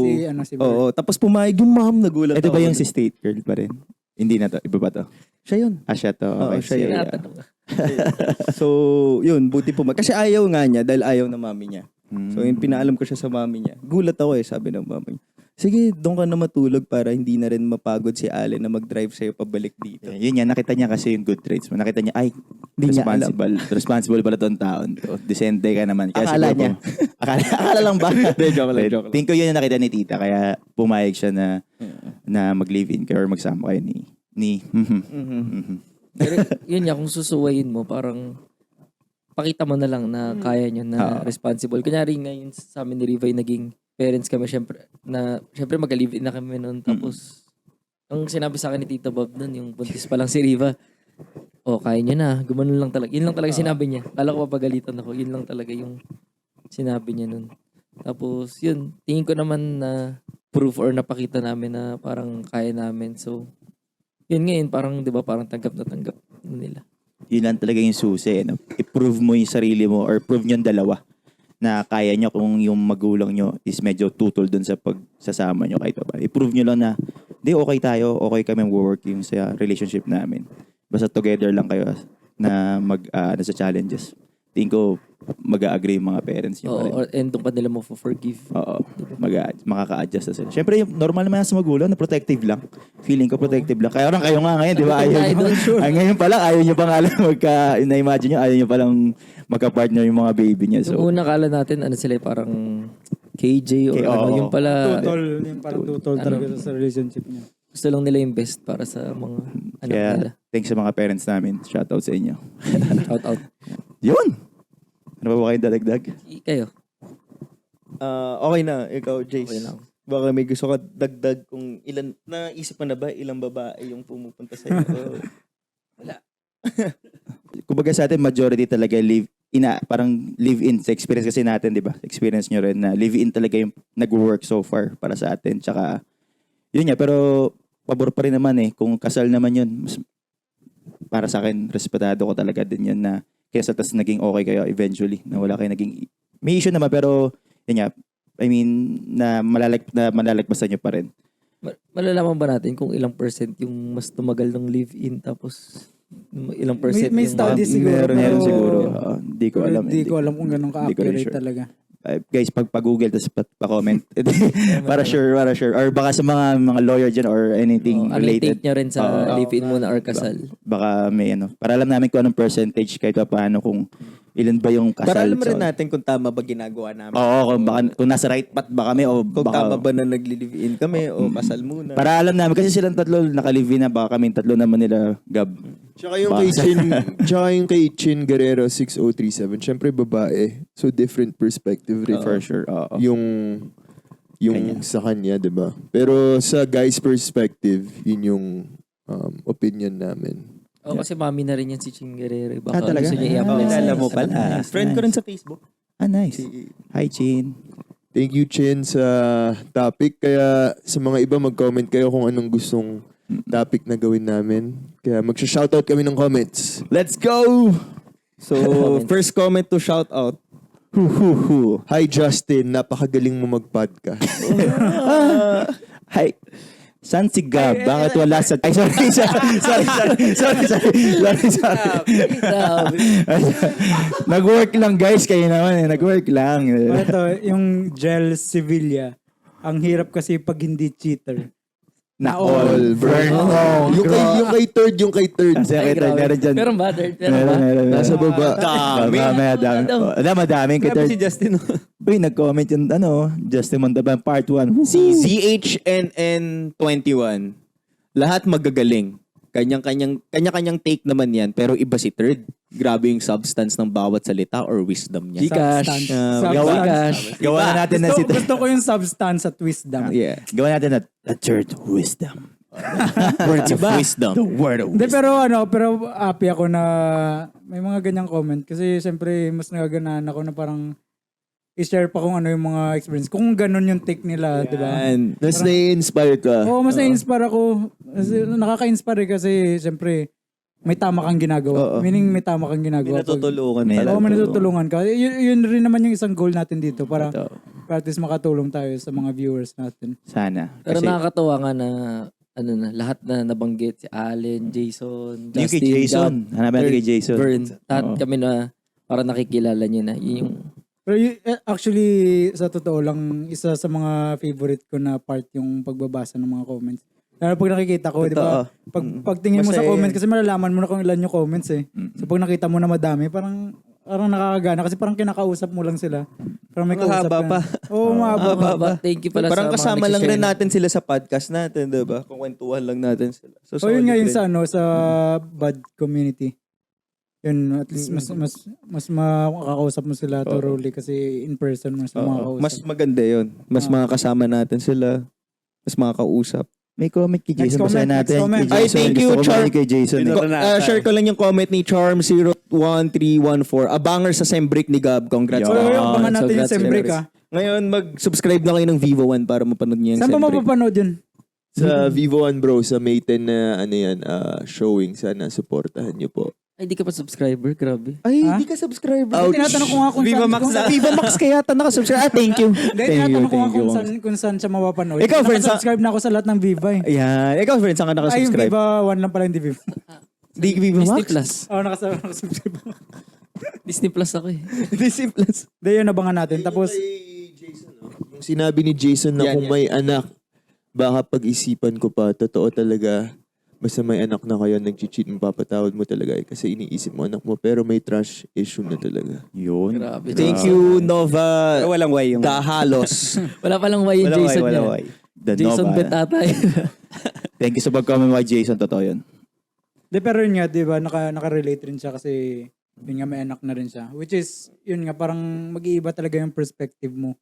si Bert. Oo, tapos pumayag yung mom, nagulat Ito ba ako. yung si state girl pa rin? Hindi na to. Iba ba to? Siya yun. Ah, siya to. Oo, Okay, siya sige. yun. Tinatanong ka. So, yun, buti pumayag. Kasi ayaw nga niya dahil ayaw ng mami niya. So, yung pinaalam ko siya sa mami niya. Gulat ako sabi ng mami niya. Sige, doon ka na matulog para hindi na rin mapagod si Allen na mag-drive sa'yo pabalik dito. Yun yan, nakita niya kasi yung good traits mo. Nakita niya, ay, Hindi niya alam. responsible pala tong taon to. Decente ka naman. Kaya Akala siguro niya. akala lang ba? Hindi, joke lang, joke lang. Think ko yun yung nakita ni tita. Kaya pumayag siya na mag-live-in kayo or magsama kayo ni Pero yun nga, kung susuwayin mo, parang pakita mo na lang na kaya nyo na responsible. Kunyari ngayon sa amin ni Rivay, naging parents kami, syempre mag-live-in na kami noon. Tapos, ang sinabi sa akin ni Tito Bob noon, yung buntis pa lang si Riva, kaya niya na. Gumanon lang talaga. Yun lang talaga sinabi niya. Kala ko papagalitan ako. Yun lang talaga yung sinabi niya noon. Tapos, yun. Tingin ko naman na proof or napakita namin na parang kaya namin. So, yun ngayon, parang, di ba, parang tanggap na tanggap nila. Yun lang talaga yung susi. No? I-prove mo yung sarili mo or prove nyo yung dalawa na kaya nyo kung yung magulang nyo is medyo tutol dun sa pagsasama nyo kahit pa. I-prove nyo lang na di okay tayo, okay kami mag-work yung sa relationship namin. Basta together lang kayo na sa challenges. Tingin ko mag-a-agree yung mga parents nyo. Oo, and doon pa nila mo forgive. Oo. Makaka-adjust na sila. Siyempre, yung normal naman sa magulang na protective lang. Feeling ko protective lang. Kaya kayo nga ngayon, di ba? Ayaw Tayo nyo. doon, sure. Ay, ngayon pa lang, ayaw nyo pang alam na-imagine nyo, ayaw nyo palang magka-partner yung mga baby niya. So, Yung una kala natin, sila parang KJ or yung pala, yung parang tutol talaga sa relationship niya. gusto lang nila yung best para sa mga anak kaya, nila. thanks sa mga parents namin. Shoutout sa inyo. Shout out. Yun! Ano ba kayong dadagdag? Kayo. Okay na, ikaw, Jace. Okay lang. Baka may gusto ka dagdag kung ilan, naisip mo na ba ilang babae yung pumupunta sa iyo? Kumbaga sa atin, majority talaga parang live-in sa experience kasi natin, di ba? Experience nyo rin na live-in talaga yung nag-work so far para sa atin. Tsaka, yun nga, pero pabor pa rin naman kung kasal naman yun, para sa akin, respetado ko talaga din yun na kesa tas naging okay kayo eventually, na wala kayo naging, may issue naman, pero yun nga, I mean, na malalagpasan nyo pa rin. Malalaman ba natin kung ilang percent yung mas tumagal ng live-in tapos ilang percent May yung study siguro. Meron pero- siguro. Hindi ko alam. Hindi ko alam kung ganun Hindi ko rin ka-accurate sure. talaga. Guys, pag-google tapos pa-comment. para sure. Or baka sa mga lawyer dyan or anything ano yung related. take nyo rin sa live-in muna or kasal. Baka may para alam namin kung anong percentage kahit pa paano kung ilan ba yung kasal. Para alam rin So, natin kung tama ba ginagawa namin. Oo, kung nasa right path ba kami o Kung baka, tama ba na nagli-live-in kami o kasal muna. para alam namin kasi silang tatlo naka-live na baka kami tatlo naman nila Gab. Tsaka yung kay Chin Guerrero 6037, syempre babae. So different perspective rin. For sure. Oo. Yung Kanya. sa kanya, 'di ba? Pero sa guy's perspective, yun yung opinion namin. Kasi mami na rin yan si Ching Guerrero. Baka talaga? gusto niya i-apply. Kilala mo Nice. pala. Nice, Friend ko nice. rin sa Facebook. Nice. Hi, Chin. Thank you, Chin, sa topic. Kaya sa mga iba, mag-comment kayo kung anong gustong topic na gawin namin. Kaya magsha-shoutout kami ng comments. Let's go! So, first comment to shout out. Hi Justin, napakagaling mo mag-podcast. Hi. San si Gab? Bakit wala sa... Ay, sorry. Nag-work lang, guys. Kayo naman, Nag-work lang. Ito, yung Gel Sevilla. Ang hirap kasi pag hindi cheater. Na all. Burn. Oh, yung kay third. Kasi kita meron dyan. Meron ba? Meron ba? Nasa baba. Madami. Madaming kita. Grabe si Justin. Uy, nag-comment yung Justin Montalban part 1. Si ZHNN21. Lahat magagaling. Kanya-kanyang take naman yan. Pero iba si third. Grabe yung substance ng bawat salita or wisdom niya. Gcash. Substance. Gawa na natin na Gusto ko yung substance at wisdom. Yeah. Gawa natin na the third wisdom. Words of wisdom. The word of Hindi, wisdom. pero happy ako na may mga ganyang comment. Kasi siyempre, mas nagaganahan ako na parang i-share pa kung ano yung mga experience. Kung ganun yung take nila, di ba? And Mas nai-inspire ka. Oo, mas na-inspire ako. Kasi, nakaka-inspire kasi siyempre, may tama kang ginagawa. Meaning, may tama kang ginagawa. May natutulungan Oo, may natutulungan ka. Yun rin naman yung isang goal natin dito para Ito. at least makatulong tayo sa mga viewers natin. Sana. Pero Kasi nakakatawa nga na lahat na nabanggit, si Allen, Jason, yung Justin, kay Jason. Gab, Hanapin natin kay Jason. Vern. Lahat Oo. kami na para nakikilala niyo na. Yun yung Pero actually, sa totoo lang, isa sa mga favorite ko na part yung pagbabasa ng mga comments. Lalo pag nakikita ko, di ba? Pag tingin mo sa Masaya comments, kasi malalaman mo na kung ilan yung comments eh. So pag nakita mo na madami, parang nakakagana kasi parang kinakausap mo lang sila. Parang may kausap Mahaba ka. pa. Oo, mahaba. Thank you pala parang sa mga kasama lang rin nagsishare. natin sila sa podcast natin, diba? Kukwentuhan lang natin sila. So, So yun nga yung solid rin. sa bad community. Yun, at least mas makakausap mo sila thoroughly kasi in person mas Oo. makakausap. Mas maganda yun. Mas makakasama natin sila. Mas makakausap. May comment kay Next Jason. Basahin comment, natin. next comment. Kay Ay, Jason. thank Gusto you, ko Char. marinig kay Jason. Ito na. Share ko lang yung comment ni Charm01314. Abanger sa Sembrick ni Gab. Congrats. Yo. Abangan natin yung Congrats, Sembrick, congrats. Ngayon, mag-subscribe na kayo ng Vivo One para mapanood niyo yung Saan pa Sembrick. mapapanood yun? Sa Vivo One Bro, sa May 10 na showing, sana supportahan niyo po. Ay, di ka pa subscriber. Grabe. Ay, Ha? hindi ka subscriber. Tinatanong ko nga kung Viva saan. Max kung- na. Viva Max kaya nakasubscribe. Thank you. Hindi, tinatanong ko nga kung saan siya mapapanood. Ikaw, friends, subscribe na ako sa lahat ng Viva eh. Ayan. Ikaw, friend, saan ka Ay, yung nakasubscribe? Viva 1 lang pala, hindi Viva. Di Viva Disney Max? Plus. Oo, nakasubscribe ako. Disney Plus ako eh. Disney Plus. Hindi, yun abangan natin. Tapos, Yung sinabi ni Jason na Yan, kung may anak, baka pag-isipan ko pa, totoo talaga, basta may anak na kayo, nag-cheat, mapapatawad mo talaga kasi iniisip mo anak mo, pero may trash issue na talaga. Yun. Grabe. Thank you, Nova Walang way yung... Dahalos. Wala palang way yung Jason Wala niya. way. The Jason Nova. Bet ata yun. Thank you sa pag-comment kay Jason. Totoo yun. pero yun nga, di ba, naka-relate rin siya kasi yun nga, may anak na rin siya. Which is, yun nga, parang mag-iiba talaga yung perspective mo.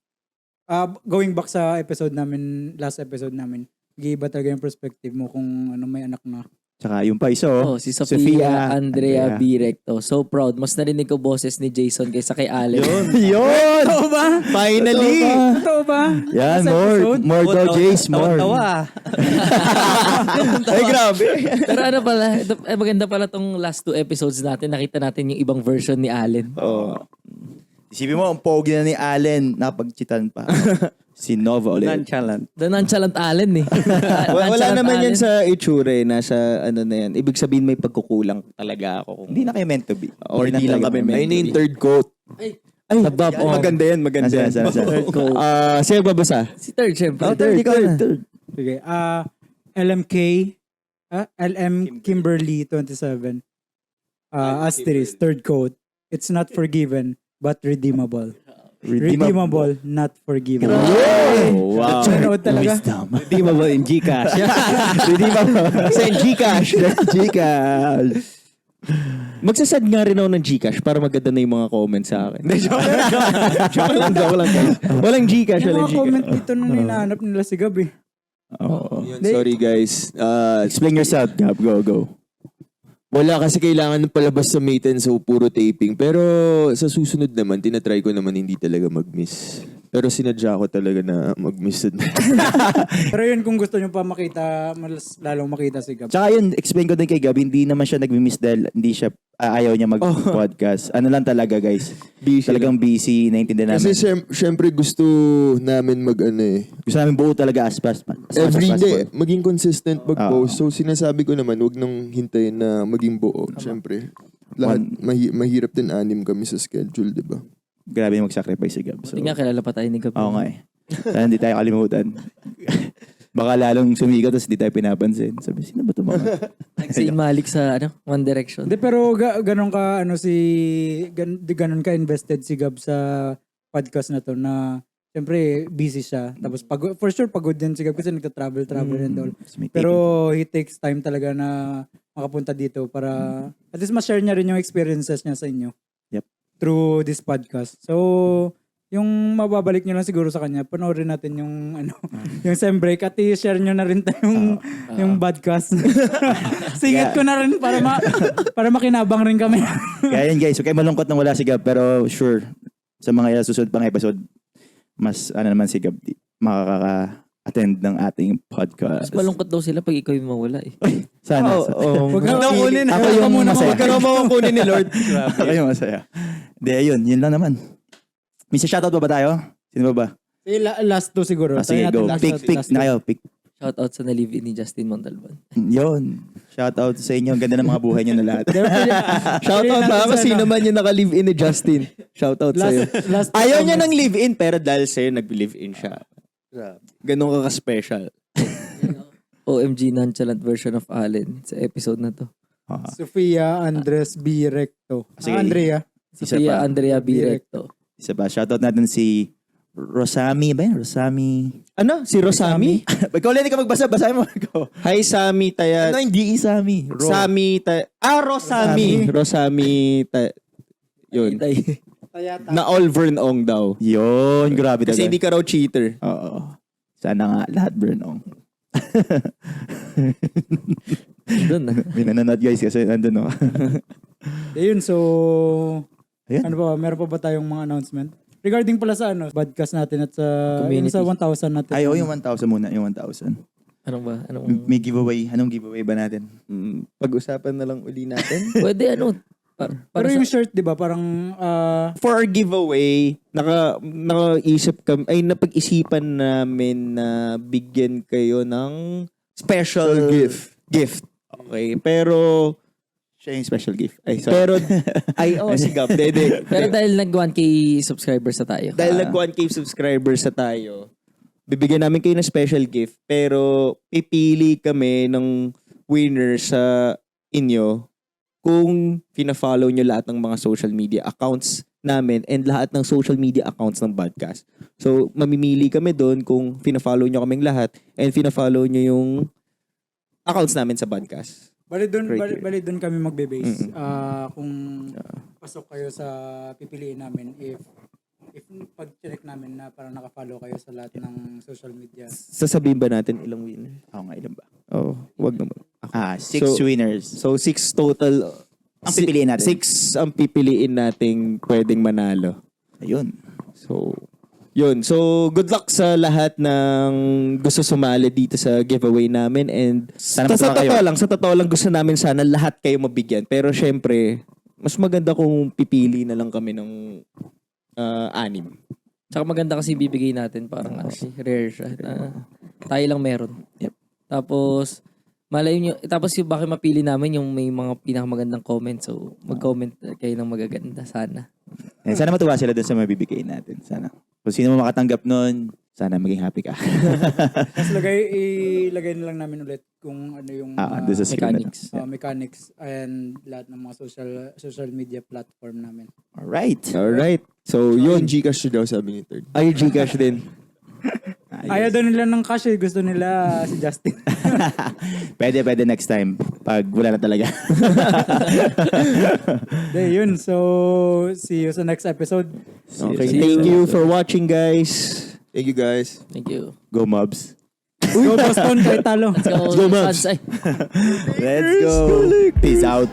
Going back sa last episode namin, mag-iiba talaga yung perspective mo kung may anak na. Tsaka yung pa isa, Oh, si Sofia Andrea Birecto. So proud. Mas narinig ko boses ni Jason kaysa kay Allen. Yun! Totoo ba? Finally! Totoo ba? Yan, Last episode? more daw, Jace, more. Tawa. Ay, grabe. Pero ano pala, maganda pala tong last 2 episodes natin. Nakita natin yung ibang version ni Allen. Oh. Isipin mo, ang pogi na ni Allen, napag-chitan pa. Si Nova ulit. Nonchalant. The nonchalant Allen eh. Wala Nonchalant naman yan Allen. sa itsura eh. Nasa ano na yan. Ibig sabihin may pagkukulang talaga ako. Hindi na kayo meant to be. Or hindi lang kami meant Ayun to yung be. third quote. Ay, maganda yan, maganda yan. Nasa. Sino babasa? Si third, syempre. Third. Sige. LMK, LM Kimberly 27. Asterisk, third quote. It's not forgiven, but redeemable. Redeemable, not forgiven. Oh, wow. Nanood talaga. Redeemable in Gcash. Redeemable. Send Gcash. Gcash. Magsasad nga rin ako ng Gcash para maganda na yung mga comments sa akin. Joke lang. Walang Gcash, Yung walang mga comment Gcash. dito nung hinahanap nila si Gabi. Oh. Yun, sorry guys. Explain yourself, Gab. Go. Wala kasi kailangan ng palabas sa May 10, so puro taping. Pero sa susunod naman, tinatry ko naman hindi talaga mag-miss. Pero sinadya ko talaga na mag-miss it. Pero yun, kung gusto nyo pa makita, mas lalong makita si Gab. Tsaka yun, explain ko din kay Gab, hindi naman siya nag-miss dahil hindi siya, ayaw niya mag-podcast. Ano lang talaga, guys. Busy Talagang busy, naintindihan Kasi namin. syempre gusto namin Gusto namin buo talaga as much as every possible. day, maging consistent mag-post. So sinasabi ko naman, wag nang hintayin na maging buo. Syempre, lahat, mahirap din 6 kami sa schedule, di ba? Grabe yung mag-sacrifice si Gab. So, Hindi nga kilala pa tayo ni Gab. oo nga eh. Kaya hindi tayo kalimutan. Baka lalong sumigaw tapos hindi tayo pinapansin. Sabi, sino ba ito mga? Si Malik sa One Direction. Hindi, pero ganon ka, ganon ka invested si Gab sa podcast na to na siyempre busy siya. Tapos for sure pagod din si Gab kasi nagta-travel and all. Pero he takes time talaga na makapunta dito para at least ma-share niya rin yung experiences niya sa inyo. Yep. Through this podcast. So, yung mababalik nyo lang siguro sa kanya, panoorin natin yung yung sem break at i-share nyo na rin tayong yung podcast. Singit ko na rin para makinabang rin kami. Kaya yun guys, okay malungkot nang wala si Gab pero sure, sa mga susunod pang episode, mas naman si Gab makaka-attend ng ating podcast. Mas malungkot daw sila pag ikaw yung mawala eh. Sana. Huwag na kunin. Ako yung masaya. Huwag ka naman kunin ni Lord. Ako yung masaya. Hindi, ayun. Yun lang naman. Mr. Shoutout ba tayo? Sino ba? Last two siguro. Sige, go. Pick na kayo. Pick. Shoutout sa na-live-in ni Justin Montalban. Yun. Shoutout sa inyo. Ang ganda ng mga buhay niyo na lahat. Shoutout pa ako sino man yung naka-live-in ni Justin. Shoutout sa'yo. Ayaw niya ng live-in pero dahil sa'yo nag-live-in siya. Ganun ka ka-special. OMG nonchalant version of Allen sa episode na to. Sofia Andres B. Recto. Sige. Andrea. Sofia Andrea Birecto. Isa pa. Shoutout natin si Rosami. Ba yan? Rosami. Ano? Si Rosami? Ikaw ulit ka magbasa. Basahin mo. Hi, Sami Taya. Ano hindi Isami? Sami Taya. Rosami. Rosami Taya. Yun. Na all Vernong daw. Yun. Grabe talaga. Kasi hindi ka raw cheater. Oo. Sana nga lahat Bernong. Doon na. Minananod guys kasi nandun no. Ayun, so... Ayan. Ano ba? Meron pa ba tayong mga announcement? Regarding pala sa podcast natin at sa... Yung Community. sa 1,000 natin. Ay, yung 1,000 muna. Yung 1,000. Ano ba? Anong... May giveaway. Anong giveaway ba natin? Pag-usapan na lang uli natin. Pwede Pero yung shirt, di ba? Parang... For our giveaway, nakaisip kami, ay napag-isipan namin na bigyan kayo ng special gift. Okay, pero Siya yung special gift. Ay, sorry. pero si Gab, dede. Pero dahil nag 1K subscribers na tayo. Dahil nag 1K subscribers na tayo, bibigyan namin kayo ng special gift, pero pipili kami ng winner sa inyo kung pina-follow nyo lahat ng mga social media accounts namin and lahat ng social media accounts ng podcast. So, mamimili kami doon kung pina-follow nyo kaming lahat and pina-follow nyo yung accounts namin sa podcast. Bali Criteria. doon kami magbe-base. Kung pasok kayo sa pipiliin namin if pag-check namin na parang naka-follow kayo sa lahat ng social media. Sasabihin ba natin ilang winner? Ako nga, ilan ba? Oh, wag naman. 6 So- winners. So, 6 total. Ang pipiliin natin. 6 ang pipiliin nating pwedeng manalo. Ayun. So, yun. So, good luck sa lahat ng gusto sumali dito sa giveaway namin. And Sana sa matuwa kayo. totoo lang, gusto namin sana lahat kayo mabigyan. Pero syempre, mas maganda kung pipili na lang kami ng 6. Tsaka maganda kasi bibigay natin parang rare siya. Tayo lang meron. Yep. Tapos, malay nyo, tapos yung bakit mapili namin yung may mga pinakamagandang comment. So, mag-comment kayo ng magaganda. Sana. Sana matuwa sila dun sa mabibigay natin. Sana. Kung sino mo makatanggap nun, sana maging happy ka. Tapos ilagay na lang namin ulit kung ano yung Doon sa screen na. Mechanics. mechanics and lahat ng mga social media platform namin. Alright. Alright. So, Yun, yun. Gcash daw sabi ni Third. Ay, Gcash din. Ayaw daw nila ng cash eh. Gusto nila si Justin. Pwede next time. Pag wala na talaga. Yun. So, see you sa next episode. Okay. Thank you for watching, guys. Thank you guys. Thank you. Go Mobs. Go Boston, kahit talo. Let's go. Let's go, Mavs. Suns. Ay. Let's go. Peace out.